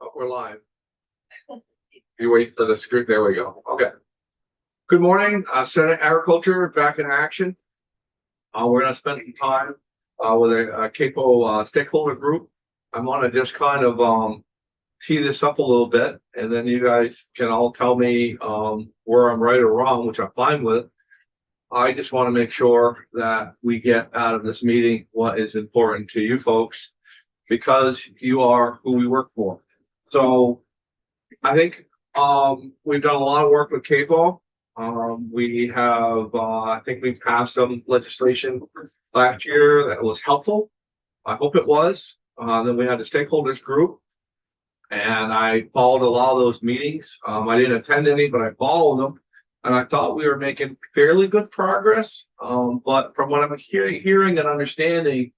Oh, we're live. You wait for the script. There we go. Okay. Good morning, Senate Agriculture back in action. We're going to spend some time with a CAFO stakeholder group. I want to just kind of tee this up a little bit, and then you guys can all tell me where I'm right or wrong, which I'm fine with. I just want to make sure that we get out of this meeting what is important to you folks, because you are who we work for. So I think we've done a lot of work with CAFO. We have, I think we passed some legislation last year that was helpful. I hope it was. Then we had the stakeholders group, and I followed a lot of those meetings. I didn't attend any, but I followed them, and I thought we were making fairly good progress. But from what I'm hearing and understanding,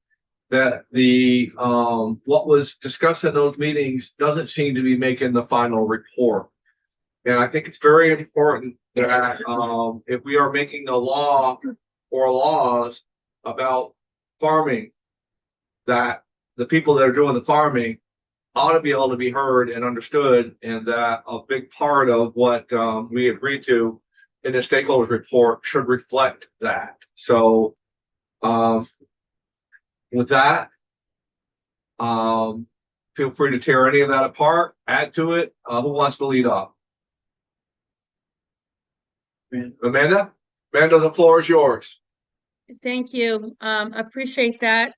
that the what was discussed in those meetings doesn't seem to be making the final report. And I think it's very important that if we are making a law or laws about farming, that the people that are doing the farming ought to be able to be heard and understood, and that a big part of what we agreed to in the stakeholders report should reflect that. So with that, feel free to tear any of that apart, add to it. Who wants to lead off? Amanda? Amanda, the floor is yours. Thank you. Appreciate that.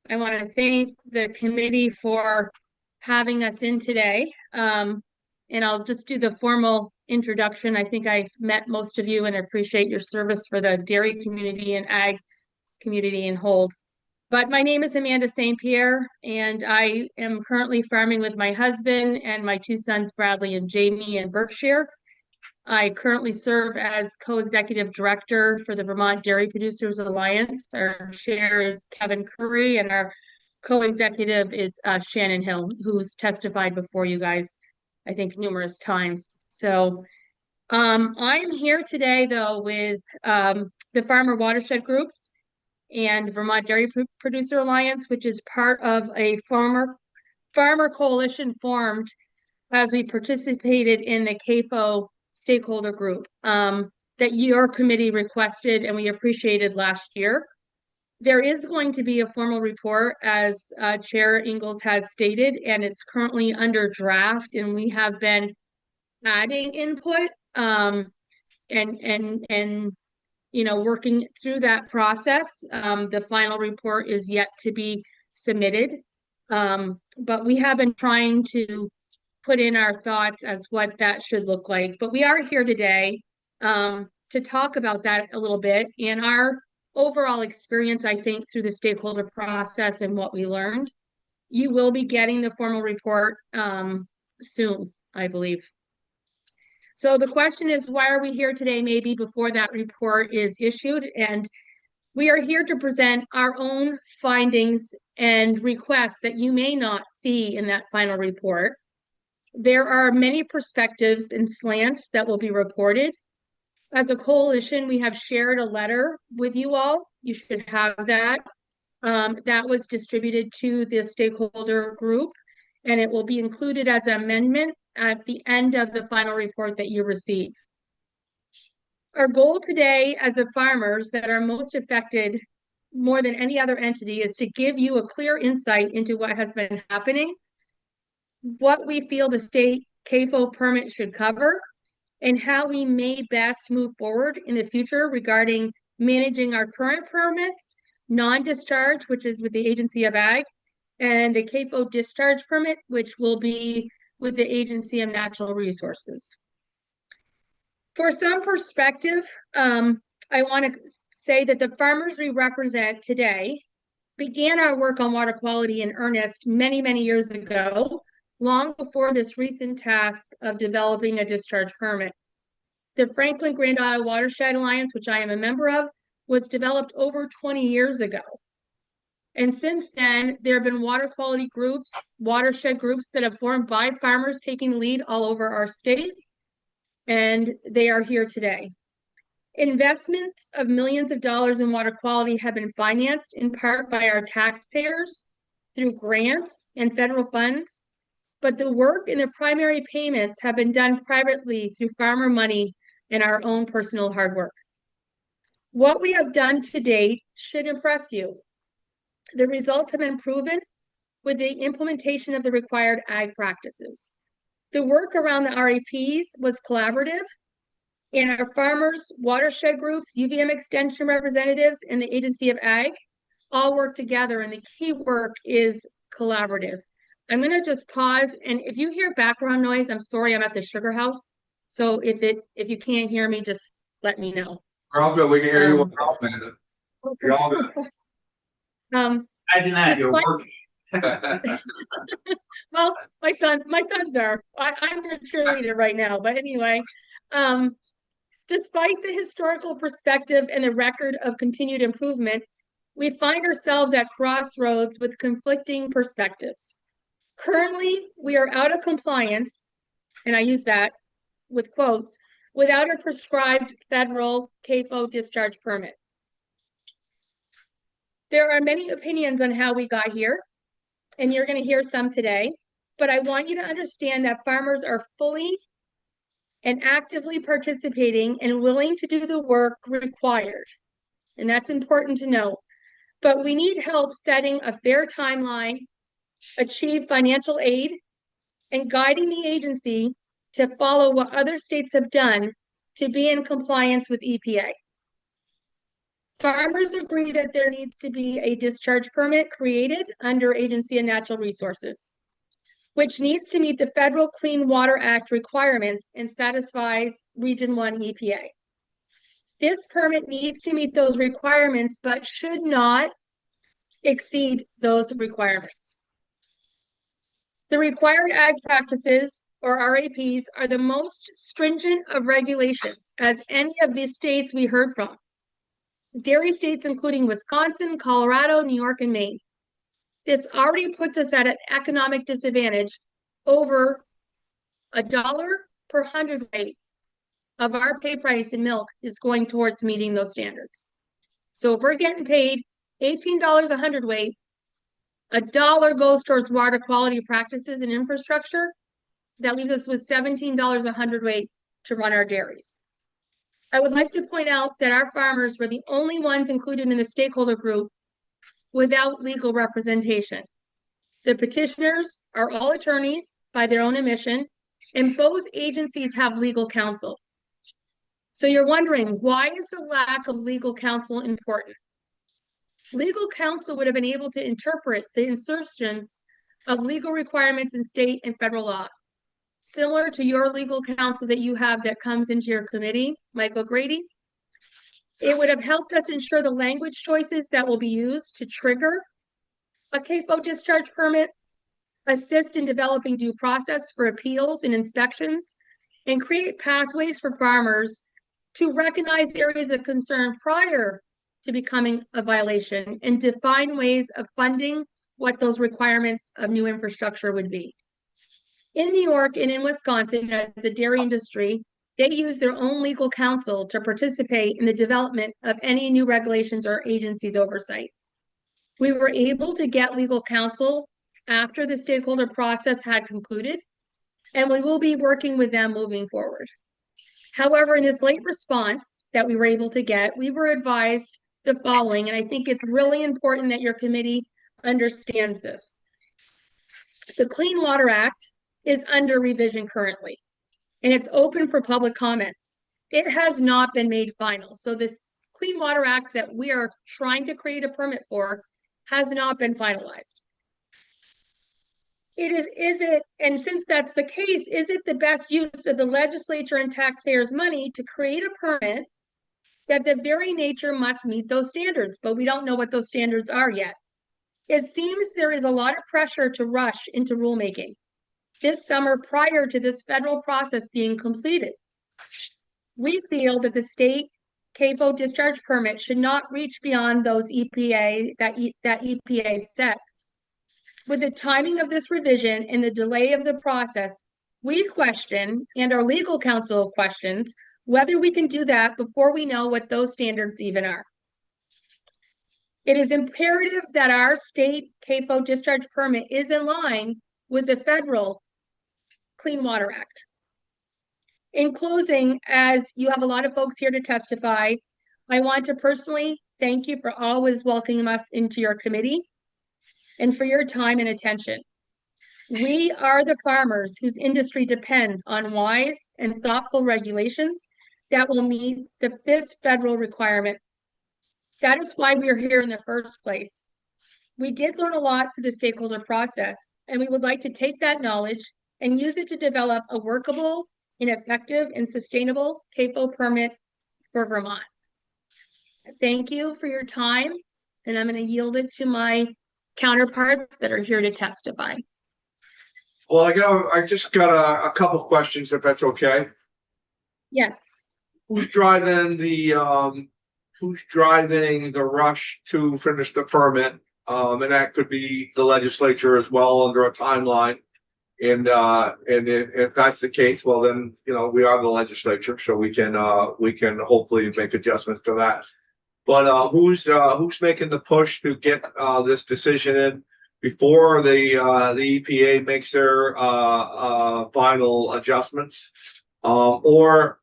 I want to thank the committee for having us in today. And I'll just do the formal introduction. I think I've met most of you and appreciate your service for the dairy community and ag community in Hold. But my name is Amanda St. Pierre, and I am currently farming with my husband and my two sons, Bradley and Jamie, in Berkshire. I currently serve as co-executive director for the Vermont Dairy Producers Alliance. Our chair is Kevin Curry, and our co-executive is Shannon Hill, who's testified before you guys, I think, numerous times. So I'm here today, though, with the farmer watershed groups and Vermont Dairy Producer Alliance, which is part of a farmer coalition formed as we participated in the CAFO stakeholder group that your committee requested and we appreciated last year. There is going to be a formal report, as Chair Ingalls has stated, and it's currently under draft, and we have been adding input and you know, working through that process. The final report is yet to be submitted, but we have been trying to put in our thoughts as what that should look like. But we are here today to talk about that a little bit and our overall experience, I think, through the stakeholder process and what we learned. You will be getting the formal report soon, I believe. So the question is, why are we here today, maybe before that report is issued? And we are here to present our own findings and requests that you may not see in that final report. There are many perspectives and slants that will be reported. As a coalition, we have shared a letter with you all. You should have that. That was distributed to the stakeholder group, and it will be included as an amendment at the end of the final report that you receive. Our goal today as the farmers that are most affected more than any other entity is to give you a clear insight into what has been happening, what we feel the state CAFO permit should cover, and how we may best move forward in the future regarding managing our current permits, non-discharge, which is with the Agency of Ag, and the CAFO discharge permit, which will be with the Agency of Natural Resources. For some perspective, I want to say that the farmers we represent today began our work on water quality in earnest many, many years ago, long before this recent task of developing a discharge permit. The Franklin Grand Isle Watershed Alliance, which I am a member of, was developed over 20 years ago. And since then, there have been water quality groups, watershed groups that have formed by farmers taking lead all over our state, and they are here today. Investments of millions of dollars in water quality have been financed in part by our taxpayers through grants and federal funds. but the work and the primary payments have been done privately through farmer money and our own personal hard work. What we have done to date should impress you. The results have been proven with the implementation of the required ag practices. The work around the RAPs was collaborative, and our farmers, watershed groups, UVM extension representatives, and the Agency of Ag all work together, and the key work is collaborative. I'm going to just pause, and if you hear background noise, I'm sorry, I'm at the sugar house. So if you can't hear me, just let me know. We're all good. We can hear you. We're all good. You're all good. Imagine that you're despite- working. Well, my sons are. I'm their cheerleader right now. But anyway, despite the historical perspective and the record of continued improvement, we find ourselves at crossroads with conflicting perspectives. Currently, we are out of compliance, and I use that with quotes, without a prescribed federal CAFO discharge permit. There are many opinions on how we got here, and you're going to hear some today, but I want you to understand that farmers are fully and actively participating and willing to do the work required. And that's important to know. But we need help setting a fair timeline, achieve financial aid, and guiding the agency to follow what other states have done to be in compliance with EPA. Farmers agree that there needs to be a discharge permit created under Agency of Natural Resources, which needs to meet the Federal Clean Water Act requirements and satisfies Region 1 EPA. This permit needs to meet those requirements, but should not exceed those requirements. The required ag practices, or RAPs, are the most stringent of regulations, as any of the states we heard from. Dairy states including Wisconsin, Colorado, New York, and Maine. This already puts us at an economic disadvantage. Over $1 per hundredweight of our pay price in milk is going towards meeting those standards. So if we're getting paid $18 a hundredweight, $1 goes towards water quality practices and infrastructure. That leaves us with $17 a hundredweight to run our dairies. I would like to point out that our farmers were the only ones included in the stakeholder group without legal representation. The petitioners are all attorneys by their own admission, and both agencies have legal counsel. So you're wondering, why is the lack of legal counsel important? Legal counsel would have been able to interpret the insertions of legal requirements in state and federal law. Similar to your legal counsel that you have that comes into your committee, Michael Grady. It would have helped us ensure the language choices that will be used to trigger a CAFO discharge permit, assist in developing due process for appeals and inspections, and create pathways for farmers to recognize areas of concern prior to becoming a violation and define ways of funding what those requirements of new infrastructure would be. In New York and in Wisconsin, as the dairy industry, they use their own legal counsel to participate in the development of any new regulations or agencies' oversight. We were able to get legal counsel after the stakeholder process had concluded, and we will be working with them moving forward. However, in this late response that we were able to get, we were advised the following, and I think it's really important that your committee understands this. The Clean Water Act is under revision currently, and it's open for public comments. It has not been made final. So this Clean Water Act that we are trying to create a permit for has not been finalized. And since that's the case, is it the best use of the legislature and taxpayers' money to create a permit that the very nature must meet those standards, but we don't know what those standards are yet? It seems there is a lot of pressure to rush into rulemaking this summer prior to this federal process being completed. We feel that the state CAFO discharge permit should not reach beyond those EPA that EPA sets. With the timing of this revision and the delay of the process, we question, and our legal counsel questions, whether we can do that before we know what those standards even are. It is imperative that our state CAFO discharge permit is in line with the federal Clean Water Act. In closing, as you have a lot of folks here to testify, I want to personally thank you for always welcoming us into your committee and for your time and attention. We are the farmers whose industry depends on wise and thoughtful regulations that will meet this federal requirement. That is why we are here in the first place. We did learn a lot through the stakeholder process, and we would like to take that knowledge and use it to develop a workable and effective and sustainable CAFO permit for Vermont. Thank you for your time, and I'm going to yield it to my counterparts that are here to testify. Well, I just got a couple questions, if that's okay. Yes. Who's driving the rush to finish the permit? And that could be the legislature as well under a timeline. And if that's the case, well then, you know, we are the legislature, so we can hopefully make adjustments to that. But who's making the push to get this decision in before the EPA makes their final adjustments? Or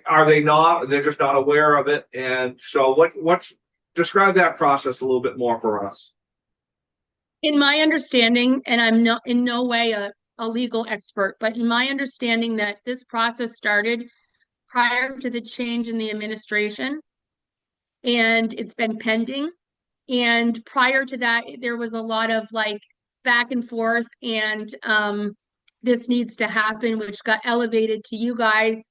are they not? They're just not aware of it. And so what's describe that process a little bit more for us. In my understanding, and I'm not in no way a legal expert, but in my understanding that this process started prior to the change in the administration, and it's been pending. And prior to that, there was a lot of like back and forth, and this needs to happen, which got elevated to you guys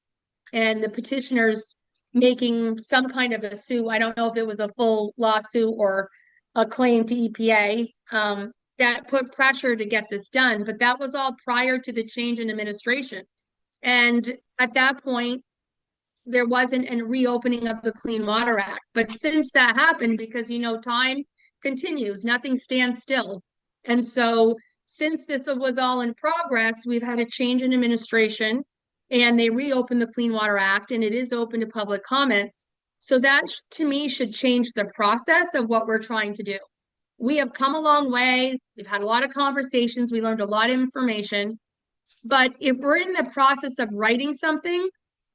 and the petitioners making some kind of a suit. I don't know if it was a full lawsuit or a claim to EPA that put pressure to get this done, but that was all prior to the change in administration. And at that point, there wasn't a reopening of the Clean Water Act. But since that happened, because, you know, time continues, nothing stands still. And so since this was all in progress, we've had a change in administration, and they reopened the Clean Water Act, and it is open to public comments. So that, to me, should change the process of what we're trying to do. We have come a long way. We've had a lot of conversations. We learned a lot of information. But if we're in the process of writing something,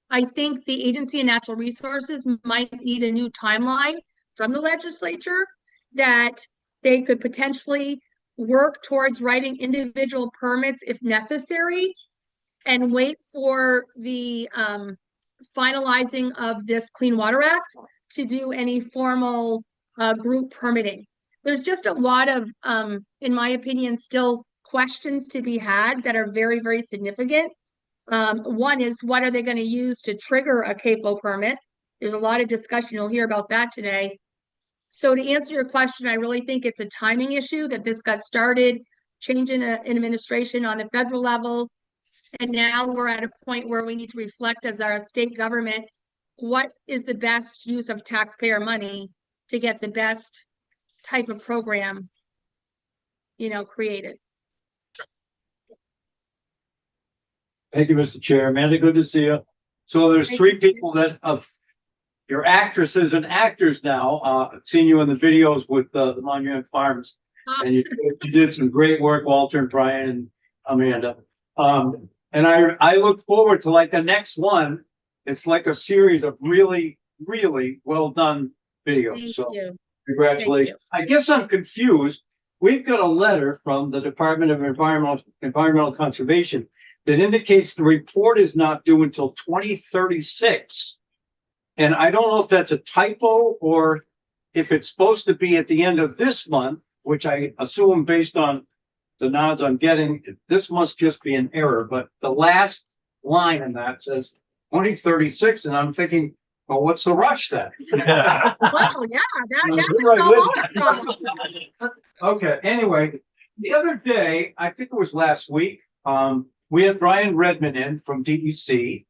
I think the Agency of Natural Resources might need a new timeline from the legislature that they could potentially work towards writing individual permits if necessary, and wait for the finalizing of this Clean Water Act to do any formal group permitting. There's just a lot of, in my opinion, still questions to be had that are very, very significant. One is, what are they going to use to trigger a CAFO permit? There's a lot of discussion. You'll hear about that today. So to answer your question, I really think it's a timing issue that this got started, change in administration on the federal level. And now we're at a point where we need to reflect as our state government, what is the best use of taxpayer money to get the best type of program, you know, created. Thank you, Mr. Chair. Amanda, good to see you. So there's three people that you're actresses and actors now. I've seen you in the videos with the Monument Farms, and you did some great work, Walter and Brian and Amanda. And I look forward to like the next one. It's like a series of really, really well done videos. Thank so you. Congratulations. I guess I'm confused. We've got a letter from the Department of Environmental Conservation that indicates the report is not due until 2036. And I don't know if that's a typo or if it's supposed to be at the end of this month, which I assume based on the nods I'm getting, this must just be an error. But the last line in that says 2036, and I'm thinking, well, what's the rush then? Well, yeah, that would solve all our problems. Okay, anyway, the other day, I think it was last week, we had Brian Redmond in from DEC.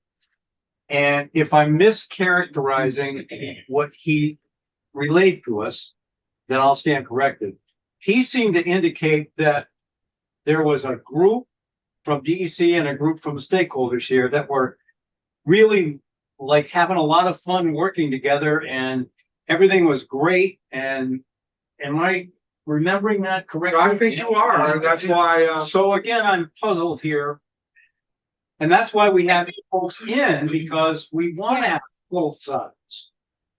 And if I'm mischaracterizing what he relayed to us, then I'll stand corrected. He seemed to indicate that there was a group from DEC and a group from stakeholders here that were really like having a lot of fun working together, and everything was great. And am I remembering that correctly? I think you are. That's why. So again, I'm puzzled here. And that's why we have folks in, because we want to Yeah. have both sides.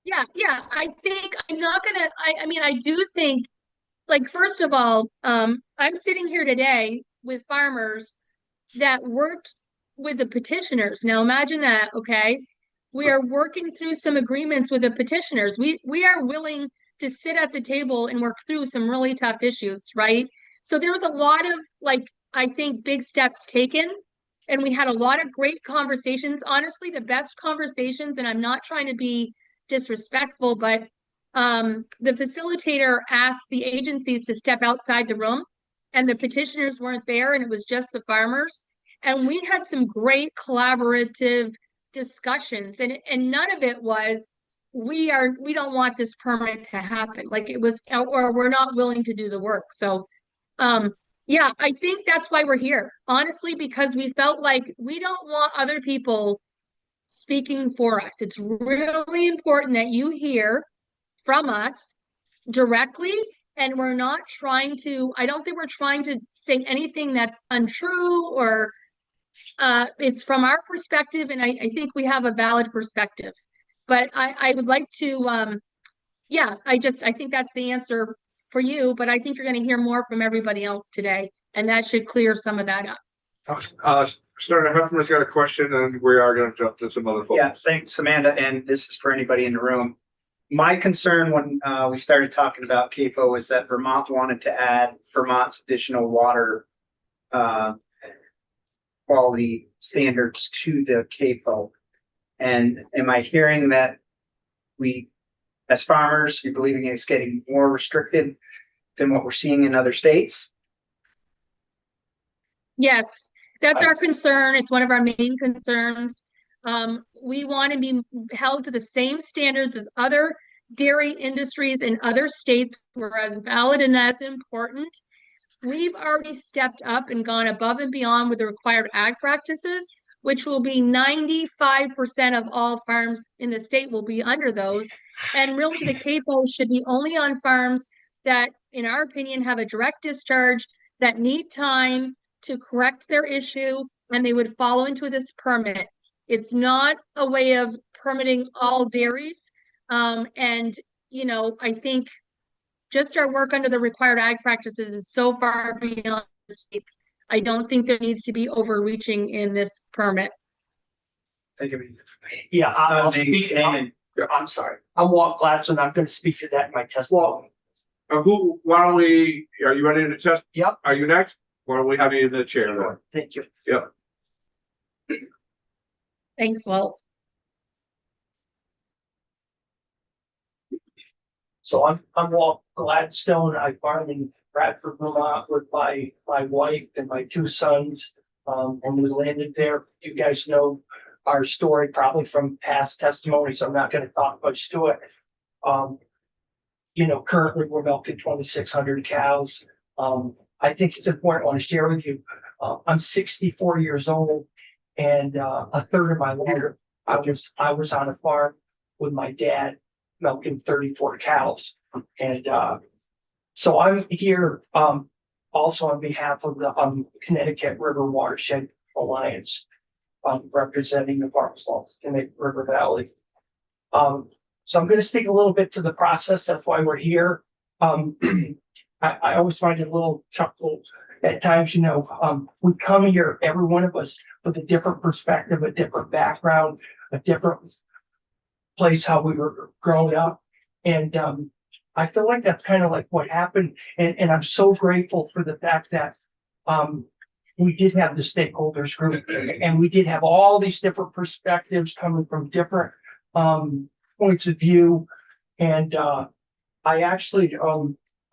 Yeah, I think I'm not gonna, I mean, I do think, like, first of all, I'm sitting here today with farmers that worked with the petitioners. Now imagine that, okay? We are working through some agreements with the petitioners. We are willing to sit at the table and work through some really tough issues, right? So there was a lot of, like, I think, big steps taken, and we had a lot of great conversations. Honestly, the best conversations, and I'm not trying to be disrespectful, but the facilitator asked the agencies to step outside the room, and the petitioners weren't there, and it was just the farmers. And we had some great collaborative discussions, and none of it was we don't want this permit to happen. Like, it was, or we're not willing to do the work. So yeah, I think that's why we're here, honestly, because we felt like we don't want other people speaking for us. It's really important that you hear from us directly, and we're not trying to, I don't think we're trying to say anything that's untrue, or it's from our perspective, and I think we have a valid perspective. But I would like to, yeah, I think that's the answer for you, but I think you're going to hear more from everybody else today, and that should clear some of that up. Senator Hefferman's got a question, and we are going to jump to some other folks. Yeah, thanks, Amanda. And this is for anybody in the room. My concern when we started talking about CAFO was that Vermont wanted to add Vermont's additional water quality standards to the CAFO. And am I hearing that we, as farmers, you're believing it's getting more restricted than what we're seeing in other states? Yes, that's our concern. It's one of our main concerns. We want to be held to the same standards as other dairy industries in other states. We're as valid and as important. We've already stepped up and gone above and beyond with the required ag practices, which will be 95% of all farms in the state will be under those. And really, the CAFO should be only on farms that, in our opinion, have a direct discharge, that need time to correct their issue, and they would follow into this permit. It's not a way of permitting all dairies. And, you know, I think just our work under the required ag practices is so far beyond the states. I don't think there needs to be overreaching in this permit. Thank you. Yeah, I'll speak. Damon. I'm sorry. I'm Walt Gladstone. I'm going to speak to that in my testimony. Why don't we, are you ready to test? Yep. Are you next? Why don't we have you in the chair then? Thank you. Yep. Thanks, Walt. So I'm Walt Gladstone. I farm in Bradford, Vermont with my wife and my two sons. And we landed there. You guys know our story probably from past testimony, so I'm not going to talk much to it. You know, currently we're milking 2,600 cows. I think it's important. I want to share with you. I'm 64 years old, and a third of my life I was on a farm with my dad milking 34 cows. And so I'm here also on behalf of the Connecticut River Watershed Alliance, representing the Farmers Laws Connecticut River Valley. So I'm going to speak a little bit to the process. That's why we're here. I always find it a little chuckle at times, you know, we come here, every one of us, with a different perspective, a different background, a different place, how we were growing up. And I feel like that's kind of like what happened. And I'm so grateful for the fact that we did have the stakeholders group, and we did have all these different perspectives coming from different points of view. And I actually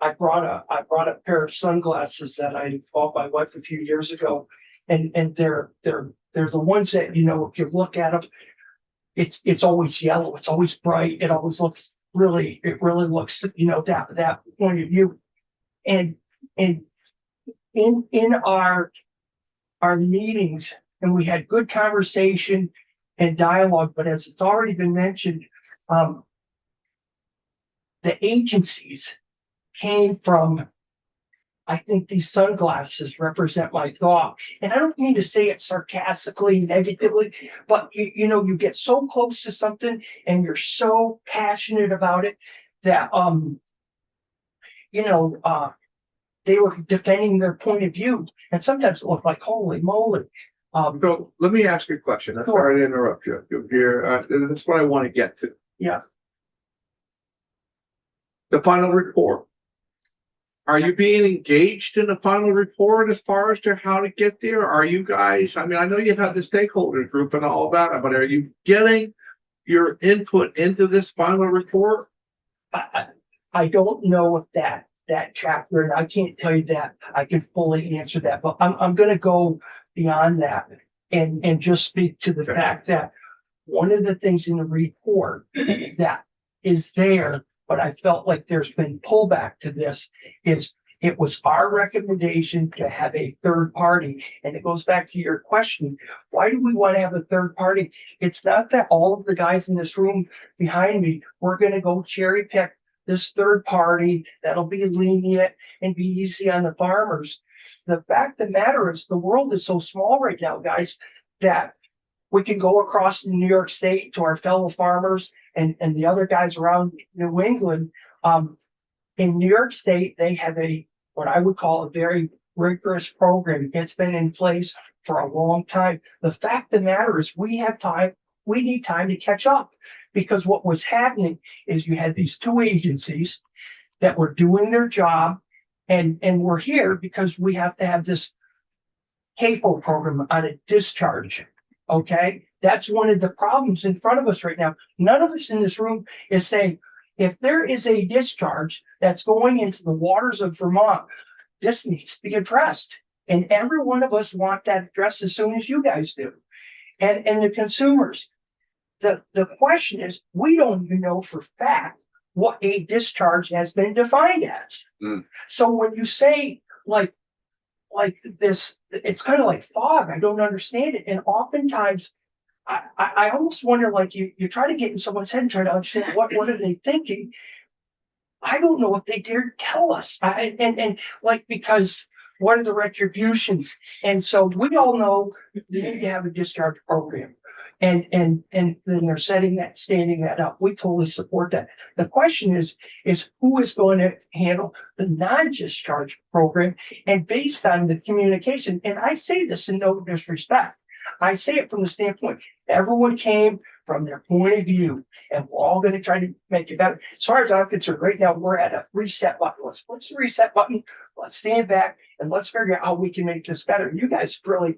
I brought a pair of sunglasses that I bought my wife a few years ago, and they're the ones that, you know, if you look at them, it's always yellow, it's always bright, it always looks really looks, you know, that point of view. And in our meetings, and we had good conversation and dialogue, but as it's already been mentioned, the agencies came from I think these sunglasses represent my thought. And I don't mean to say it sarcastically, negatively, but you know, you get so close to something and you're so passionate about it that, you know, they were defending their point of view. And sometimes it looked like, holy moly. So let me ask you a question. I'm Sure. sorry to interrupt you. Here, that's what I want to get to. Yeah. The final report. Are you being engaged in the final report as far as to how to get there? Are you guys, I mean, I know you've had the stakeholder group and all that, but are you getting your input into this final report? I don't know if that chapter, and I can't tell you that I can fully answer that, but I'm gonna go beyond that and just speak to the Okay. fact that one of the things in the report that is there, but I felt like there's been pullback to this, is it was our recommendation to have a third party. And it goes back to your question, why do we want to have a third party? It's not that all of the guys in this room behind me, we're gonna go cherry pick this third party that'll be lenient and be easy on the farmers. The fact of the matter is the world is so small right now, guys, that we can go across New York State to our fellow farmers and the other guys around New England. In New York State, they have what I would call a very rigorous program. It's been in place for a long time. The fact of the matter is we need time to catch up, because what was happening is you had these two agencies that were doing their job, and we're here because we have to have this CAFO program on a discharge. Okay, that's one of the problems in front of us right now. None of us in this room is saying, if there is a discharge that's going into the waters of Vermont, this needs to be addressed. And every one of us want that addressed as soon as you guys do. And the consumers, the question is, we don't even know for fact what a discharge has been defined as. Mm. So when you say like this, it's kind of like fog. I don't understand it. And oftentimes I almost wonder, like you try to get in someone's head and try to understand what are they thinking. I don't know if they dare tell us. And like, because what are the retributions? And so we all know you need to have a discharge program. And then they're stating that up. We totally support that. The question is who is going to handle the non-discharge program, and based on the communication. And I say this in no disrespect. I say it from the standpoint, everyone came from their point of view, and we're all going to try to make it better. As far as I'm concerned, right now we're at a reset button. Let's push the reset button. Let's stand back and let's figure out how we can make this better. You guys have really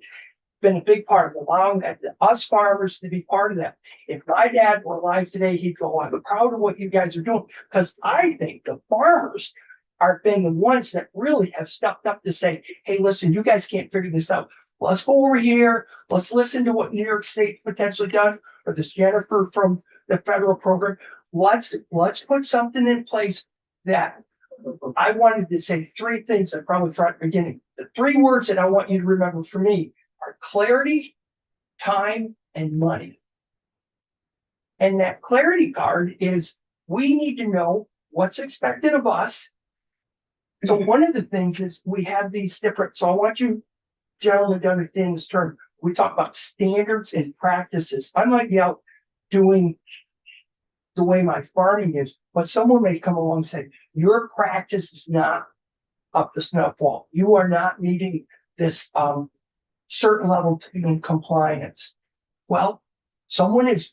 been a big part of allowing us farmers to be part of that. If my dad were alive today, he'd go, I'm proud of what you guys are doing, because I think the farmers are being the ones that really have stepped up to say, hey, listen, you guys can't figure this out. Let's go over here. Let's listen to what New York State potentially done, or this Jennifer from the federal program. Let's put something in place that I wanted to say three things at probably front beginning. The three words that I want you to remember for me are clarity, time, and money. And that clarity card is, we need to know what's expected of us. So one of the things is we have these different, so I want you gentlemen to understand this term. We talk about standards and practices. I might be out doing the way my farming is, but someone may come along and say, your practice is not up to snuff. You are not meeting this certain level of compliance. Well, someone has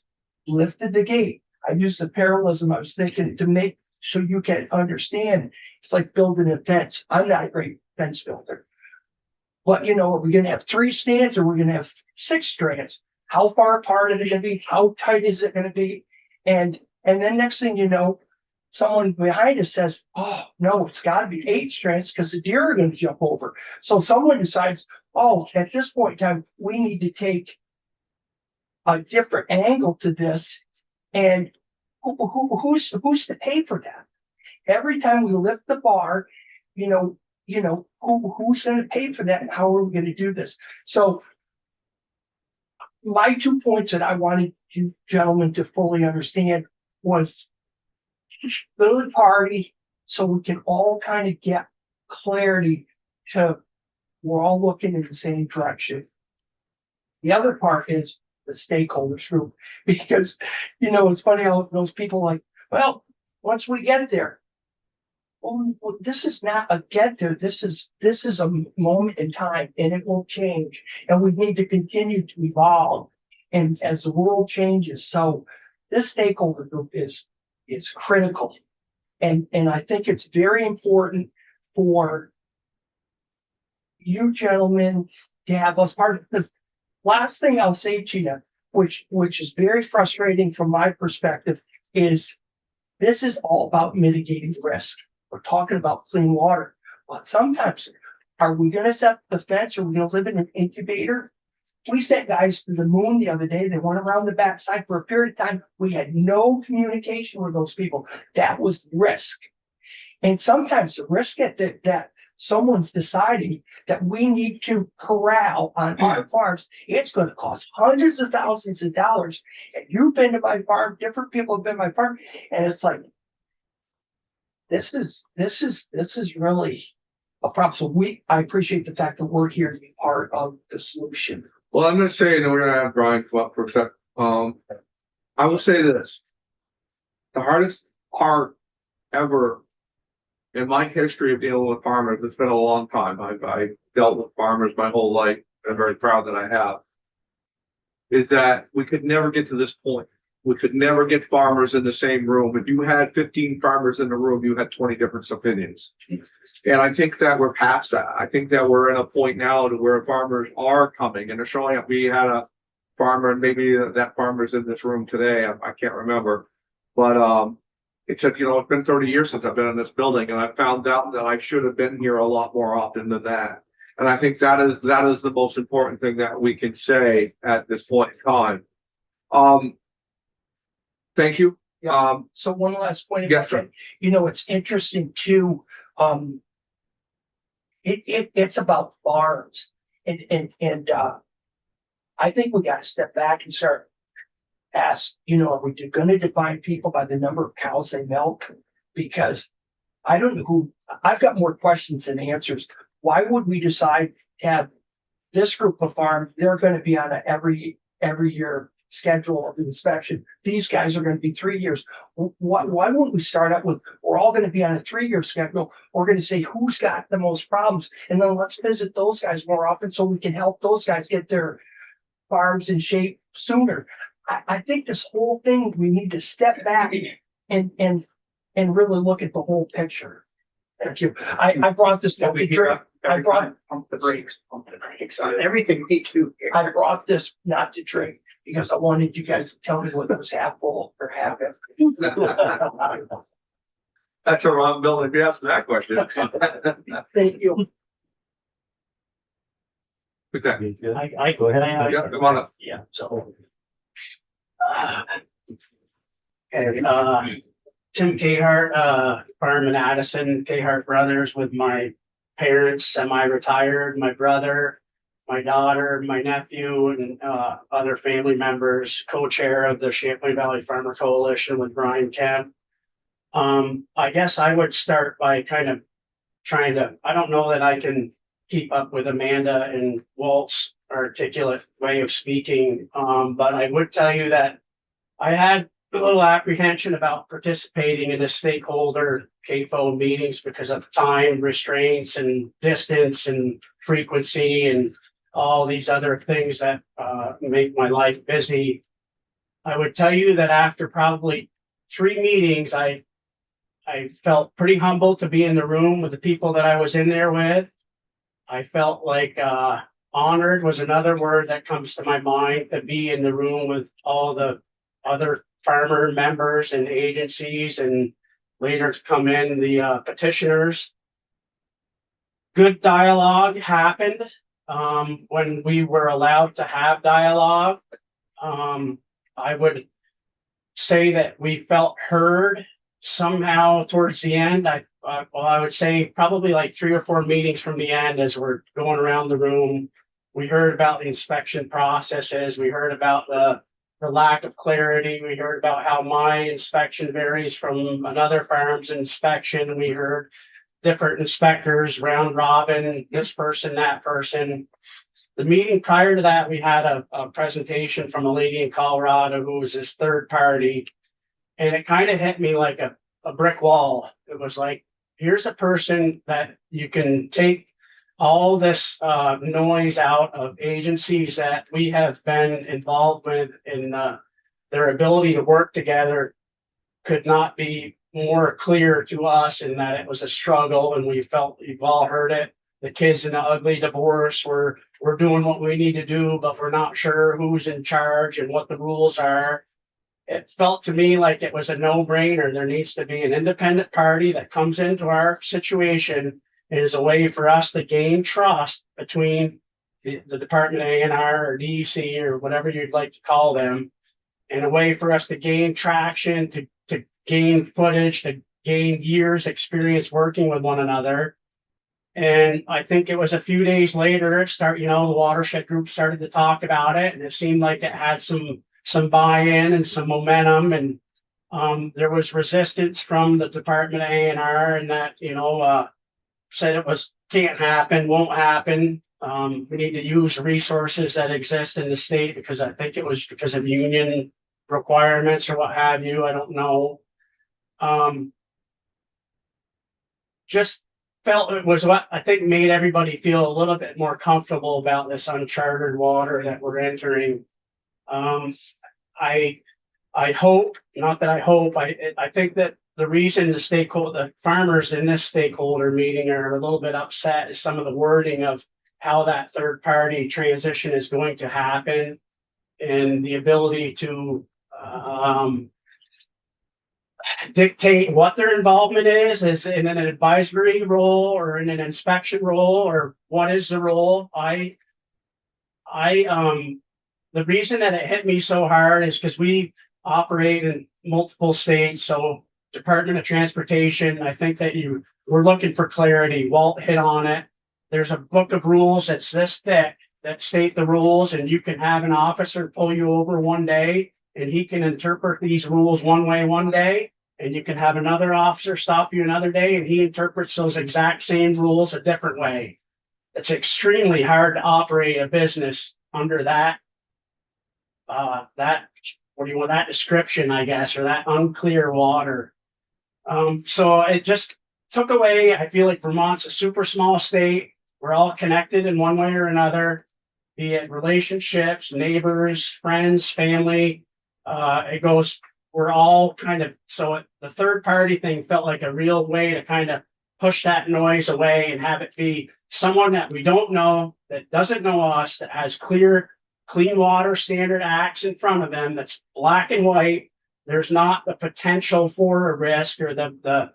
lifted the gate. I used the parallelism I was thinking to make so you can understand. It's like building a fence. I'm not a great fence builder. But, you know, are we going to have 3 strands or we're going to have 6 strands? How far apart are they going to be? How tight is it going to be? And then next thing you know, someone behind us says, oh, no, it's got to be 8 strands because the deer are going to jump over. So someone decides, oh, at this point in time, we need to take a different angle to this. And who's to pay for that? Every time we lift the bar, who's going to pay for that, and how are we going to do this? So my 2 points that I wanted you gentlemen to fully understand was third party, so we can all kind of get clarity to, we're all looking in the same direction. The other part is the stakeholders group, because, it's funny how those people like, well, once we get there. Well, this is not a get there. This is a moment in time, and it will change, and we need to continue to evolve. And as the world changes, so this stakeholder group is critical. And I think it's very important for you gentlemen to have us part of this. Last thing I'll say to you, which is very frustrating from my perspective, is this is all about mitigating risk. We're talking about clean water, but sometimes, are we gonna set the fence? Are we gonna live in an incubator? We sent guys to the moon the other day. They went around the backside for a period of time. We had no communication with those people. That was risk. And sometimes the risk that someone's deciding that we need to corral on our farms, it's going to cost hundreds of thousands of dollars. And you've been to my farm, different people have been to my farm, and it's like, this is really a problem. So I appreciate the fact that we're here to be part of the solution. Well, I'm gonna say, and we're gonna have Brian come up for a sec. I will say this. The hardest part ever in my history of dealing with farmers, it's been a long time. I've dealt with farmers my whole life. I'm very proud that I have. Is that we could never get to this point. We could never get farmers in the same room. If you had 15 farmers in the room, you had 20 different opinions. And I think that we're past that. I think that we're in a point now to where farmers are coming and they're showing up. We had a farmer, and maybe that farmer's in this room today. I can't remember, but it said, it's been 30 years since I've been in this building, and I found out that I should have been here a lot more often than that. And I think that is the most important thing that we can say at this point in time. Thank you. So one last point. Yes, sir. It's interesting too. It's about farms, and I think we got to step back and start ask. Are we going to define people by the number of cows they milk? Because I don't know who. I've got more questions than answers. Why would we decide to have this group of farms? They're going to be on a every year schedule of inspection. These guys are going to be 3 years. Why wouldn't we start out with, we're all going to be on a 3-year schedule. We're going to say who's got the most problems, and then let's visit those guys more often so we can help those guys get their farms in shape sooner. I think this whole thing, we need to step back and really look at the whole picture. Thank you. I brought this not to drink. Pump the brakes on everything we do here. I brought this not to drink, because I wanted you guys to tell me whether it was half full or half empty. That's a wrong building if you ask that question. Thank you. Okay. I go ahead. Yeah, come on up. Yeah, so. Tim Cahart, farm in Addison, Cahart Brothers, with my parents, semi-retired, my brother, my daughter, my nephew, and other family members, co-chair of the Champlain Valley Farmer Coalition with Brian Kemp. I guess I would start by kind of trying to, I don't know that I can keep up with Amanda and Walt's articulate way of speaking, but I would tell you that I had a little apprehension about participating in the stakeholder CAFO meetings because of time restraints and distance and frequency and all these other things that make my life busy. I would tell you that after probably 3 meetings, I felt pretty humbled to be in the room with the people that I was in there with. I felt like honored was another word that comes to my mind, to be in the room with all the other farmer members and agencies, and later to come in the petitioners. Good dialogue happened when we were allowed to have dialogue. I would say that we felt heard somehow towards the end. I would say probably like 3 or 4 meetings from the end, as we're going around the room, we heard about the inspection processes. We heard about the lack of clarity. We heard about how my inspection varies from another farm's inspection. We heard different inspectors, round robin, this person, that person. The meeting prior to that, we had a presentation from a lady in Colorado who was this third party. And it kind of hit me like a brick wall. It was like, here's a person that you can take all this noise out of agencies that we have been involved with in their ability to work together could not be more clear to us in that it was a struggle, and we felt we've all heard it. The kids in the ugly divorce, we're doing what we need to do, but we're not sure who's in charge and what the rules are. It felt to me like it was a no-brainer. There needs to be an independent party that comes into our situation and is a way for us to gain trust between the Department of A&R or DEC or whatever you'd like to call them, and a way for us to gain traction, to gain footage, to gain years experience working with one another. And I think it was a few days later, the watershed group started to talk about it, and it seemed like it had some buy-in and some momentum, and there was resistance from the Department of A&R, and that, said it can't happen, won't happen. We need to use resources that exist in the state, because I think it was because of union requirements or what have you. I don't know. Just felt it was what I think made everybody feel a little bit more comfortable about this uncharted water that we're entering. I hope, not that I hope, I think that the reason the farmers in this stakeholder meeting are a little bit upset is some of the wording of how that third party transition is going to happen, and the ability to dictate what their involvement is in an advisory role or in an inspection role, or what is the role. The reason that it hit me so hard is because we operate in multiple states. So Department of Transportation, I think that we're looking for clarity. Walt hit on it. There's a book of rules that's this thick that state the rules, and you can have an officer pull you over one day and he can interpret these rules one way one day, and you can have another officer stop you another day and he interprets those exact same rules a different way. It's extremely hard to operate a business under that description, I guess, or that unclear water. So it just took away. I feel like Vermont's a super small state. We're all connected in one way or another, be it relationships, neighbors, friends, family. We're all kind of, so the third party thing felt like a real way to kind of push that noise away and have it be someone that we don't know, that doesn't know us, that has clean water standard acts in front of them, that's black and white. There's not the potential for a risk, or the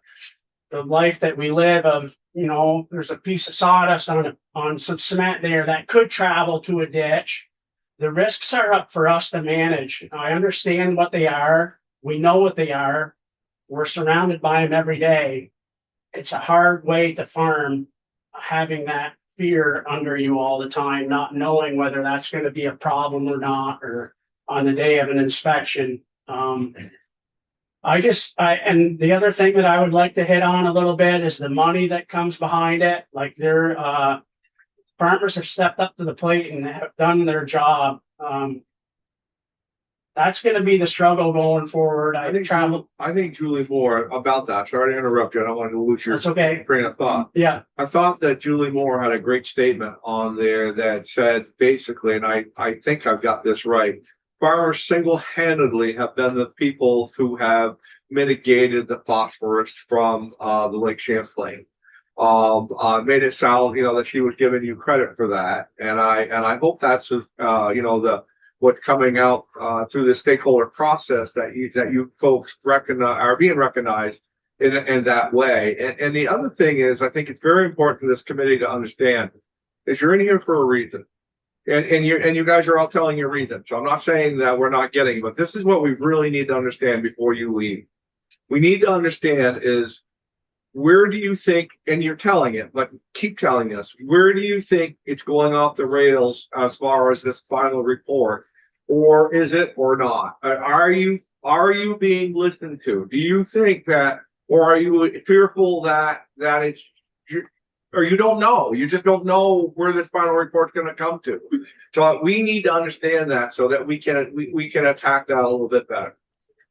life that we live of, there's a piece of sawdust on some cement there that could travel to a ditch. The risks are up for us to manage. I understand what they are. We know what they are. We're surrounded by them every day. It's a hard way to farm, having that fear under you all the time, not knowing whether that's going to be a problem or not, or on the day of an inspection. And the other thing that I would like to hit on a little bit is the money that comes behind it. Like farmers have stepped up to the plate and have done their job. That's going to be the struggle going forward. I think Julie Moore, about that. Sorry to interrupt you. I don't want to lose your train of thought. Yeah. I thought that Julie Moore had a great statement on there that said basically, and I think I've got this right, farmers single-handedly have been the people who have mitigated the phosphorus from the Lake Champlain. Made it sound, that she was giving you credit for that, and I hope that's what's coming out through the stakeholder process that you folks are being recognized in that way. And the other thing is, I think it's very important for this committee to understand is you're in here for a reason, and you guys are all telling your reason. So I'm not saying that we're not getting, but this is what we really need to understand before you leave. We need to understand is, where do you think, and you're telling it, but keep telling us, where do you think it's going off the rails as far as this final report, or is it or not? Are you being listened to? Do you think that, or are you fearful that it's or you don't know. You just don't know where this final report's gonna come to. So we need to understand that so that we can attack that a little bit better.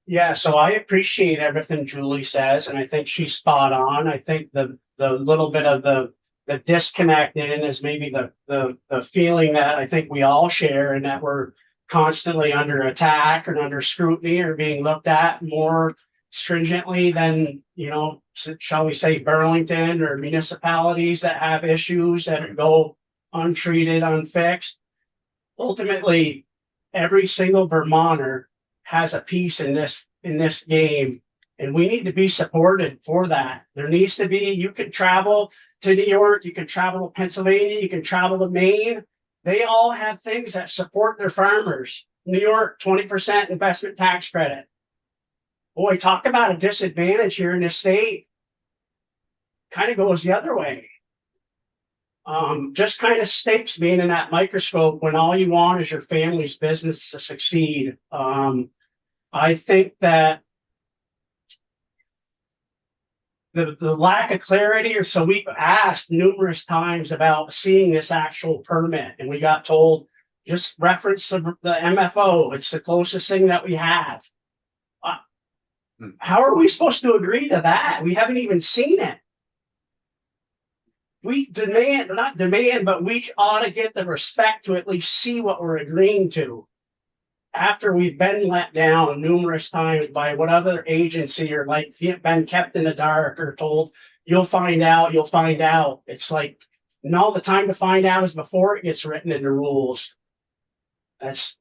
Yeah, so I appreciate everything Julie says, and I think she's spot on. I think the little bit of the disconnect in is maybe the feeling that I think we all share, and that we're constantly under attack or under scrutiny or being looked at more stringently than, you know, shall we say Burlington or municipalities that have issues that go untreated, unfixed. Ultimately, every single Vermonter has a piece in this game, and we need to be supported for that. There needs to be, you can travel to New York, you can travel to Pennsylvania, you can travel to Maine. They all have things that support their farmers. New York, 20% investment tax credit. Boy, talk about a disadvantage here in this state. Kind of goes the other way. Just kind of stinks being in that microscope when all you want is your family's business to succeed. I think that the lack of clarity, or so we've asked numerous times about seeing this actual permit, and we got told just reference the MFO. It's the closest thing that we have. How are we supposed to agree to that? We haven't even seen it. We demand, not demand, but we ought to get the respect to at least see what we're agreeing to. After we've been let down numerous times by what other agency, or like been kept in the dark or told, you'll find out, you'll find out. It's like, no, the time to find out is before it gets written in the rules. That's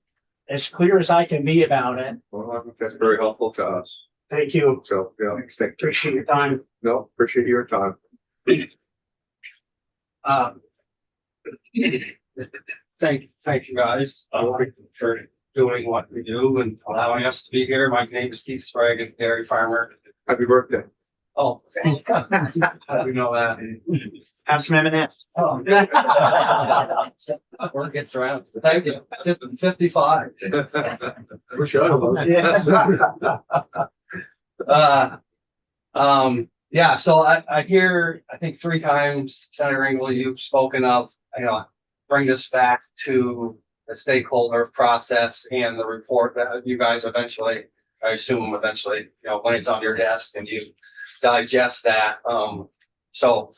as clear as I can be about it. Well, I think that's very helpful to us. Thank you. So, yeah, Appreciate your time. no, appreciate your time. Thank you guys, for doing what we do and allowing us to be here. My name is Keith Sprague, dairy farmer. Happy birthday. Oh, how do we know that? Have some M&M's. Oh, word gets around. Thank you. 55. For sure. Yeah, so I hear, I think 3 times, Senator Engel, you've spoken of, bring this back to the stakeholder process and the report that you guys eventually, I assume eventually, when it's on your desk and you digest that. So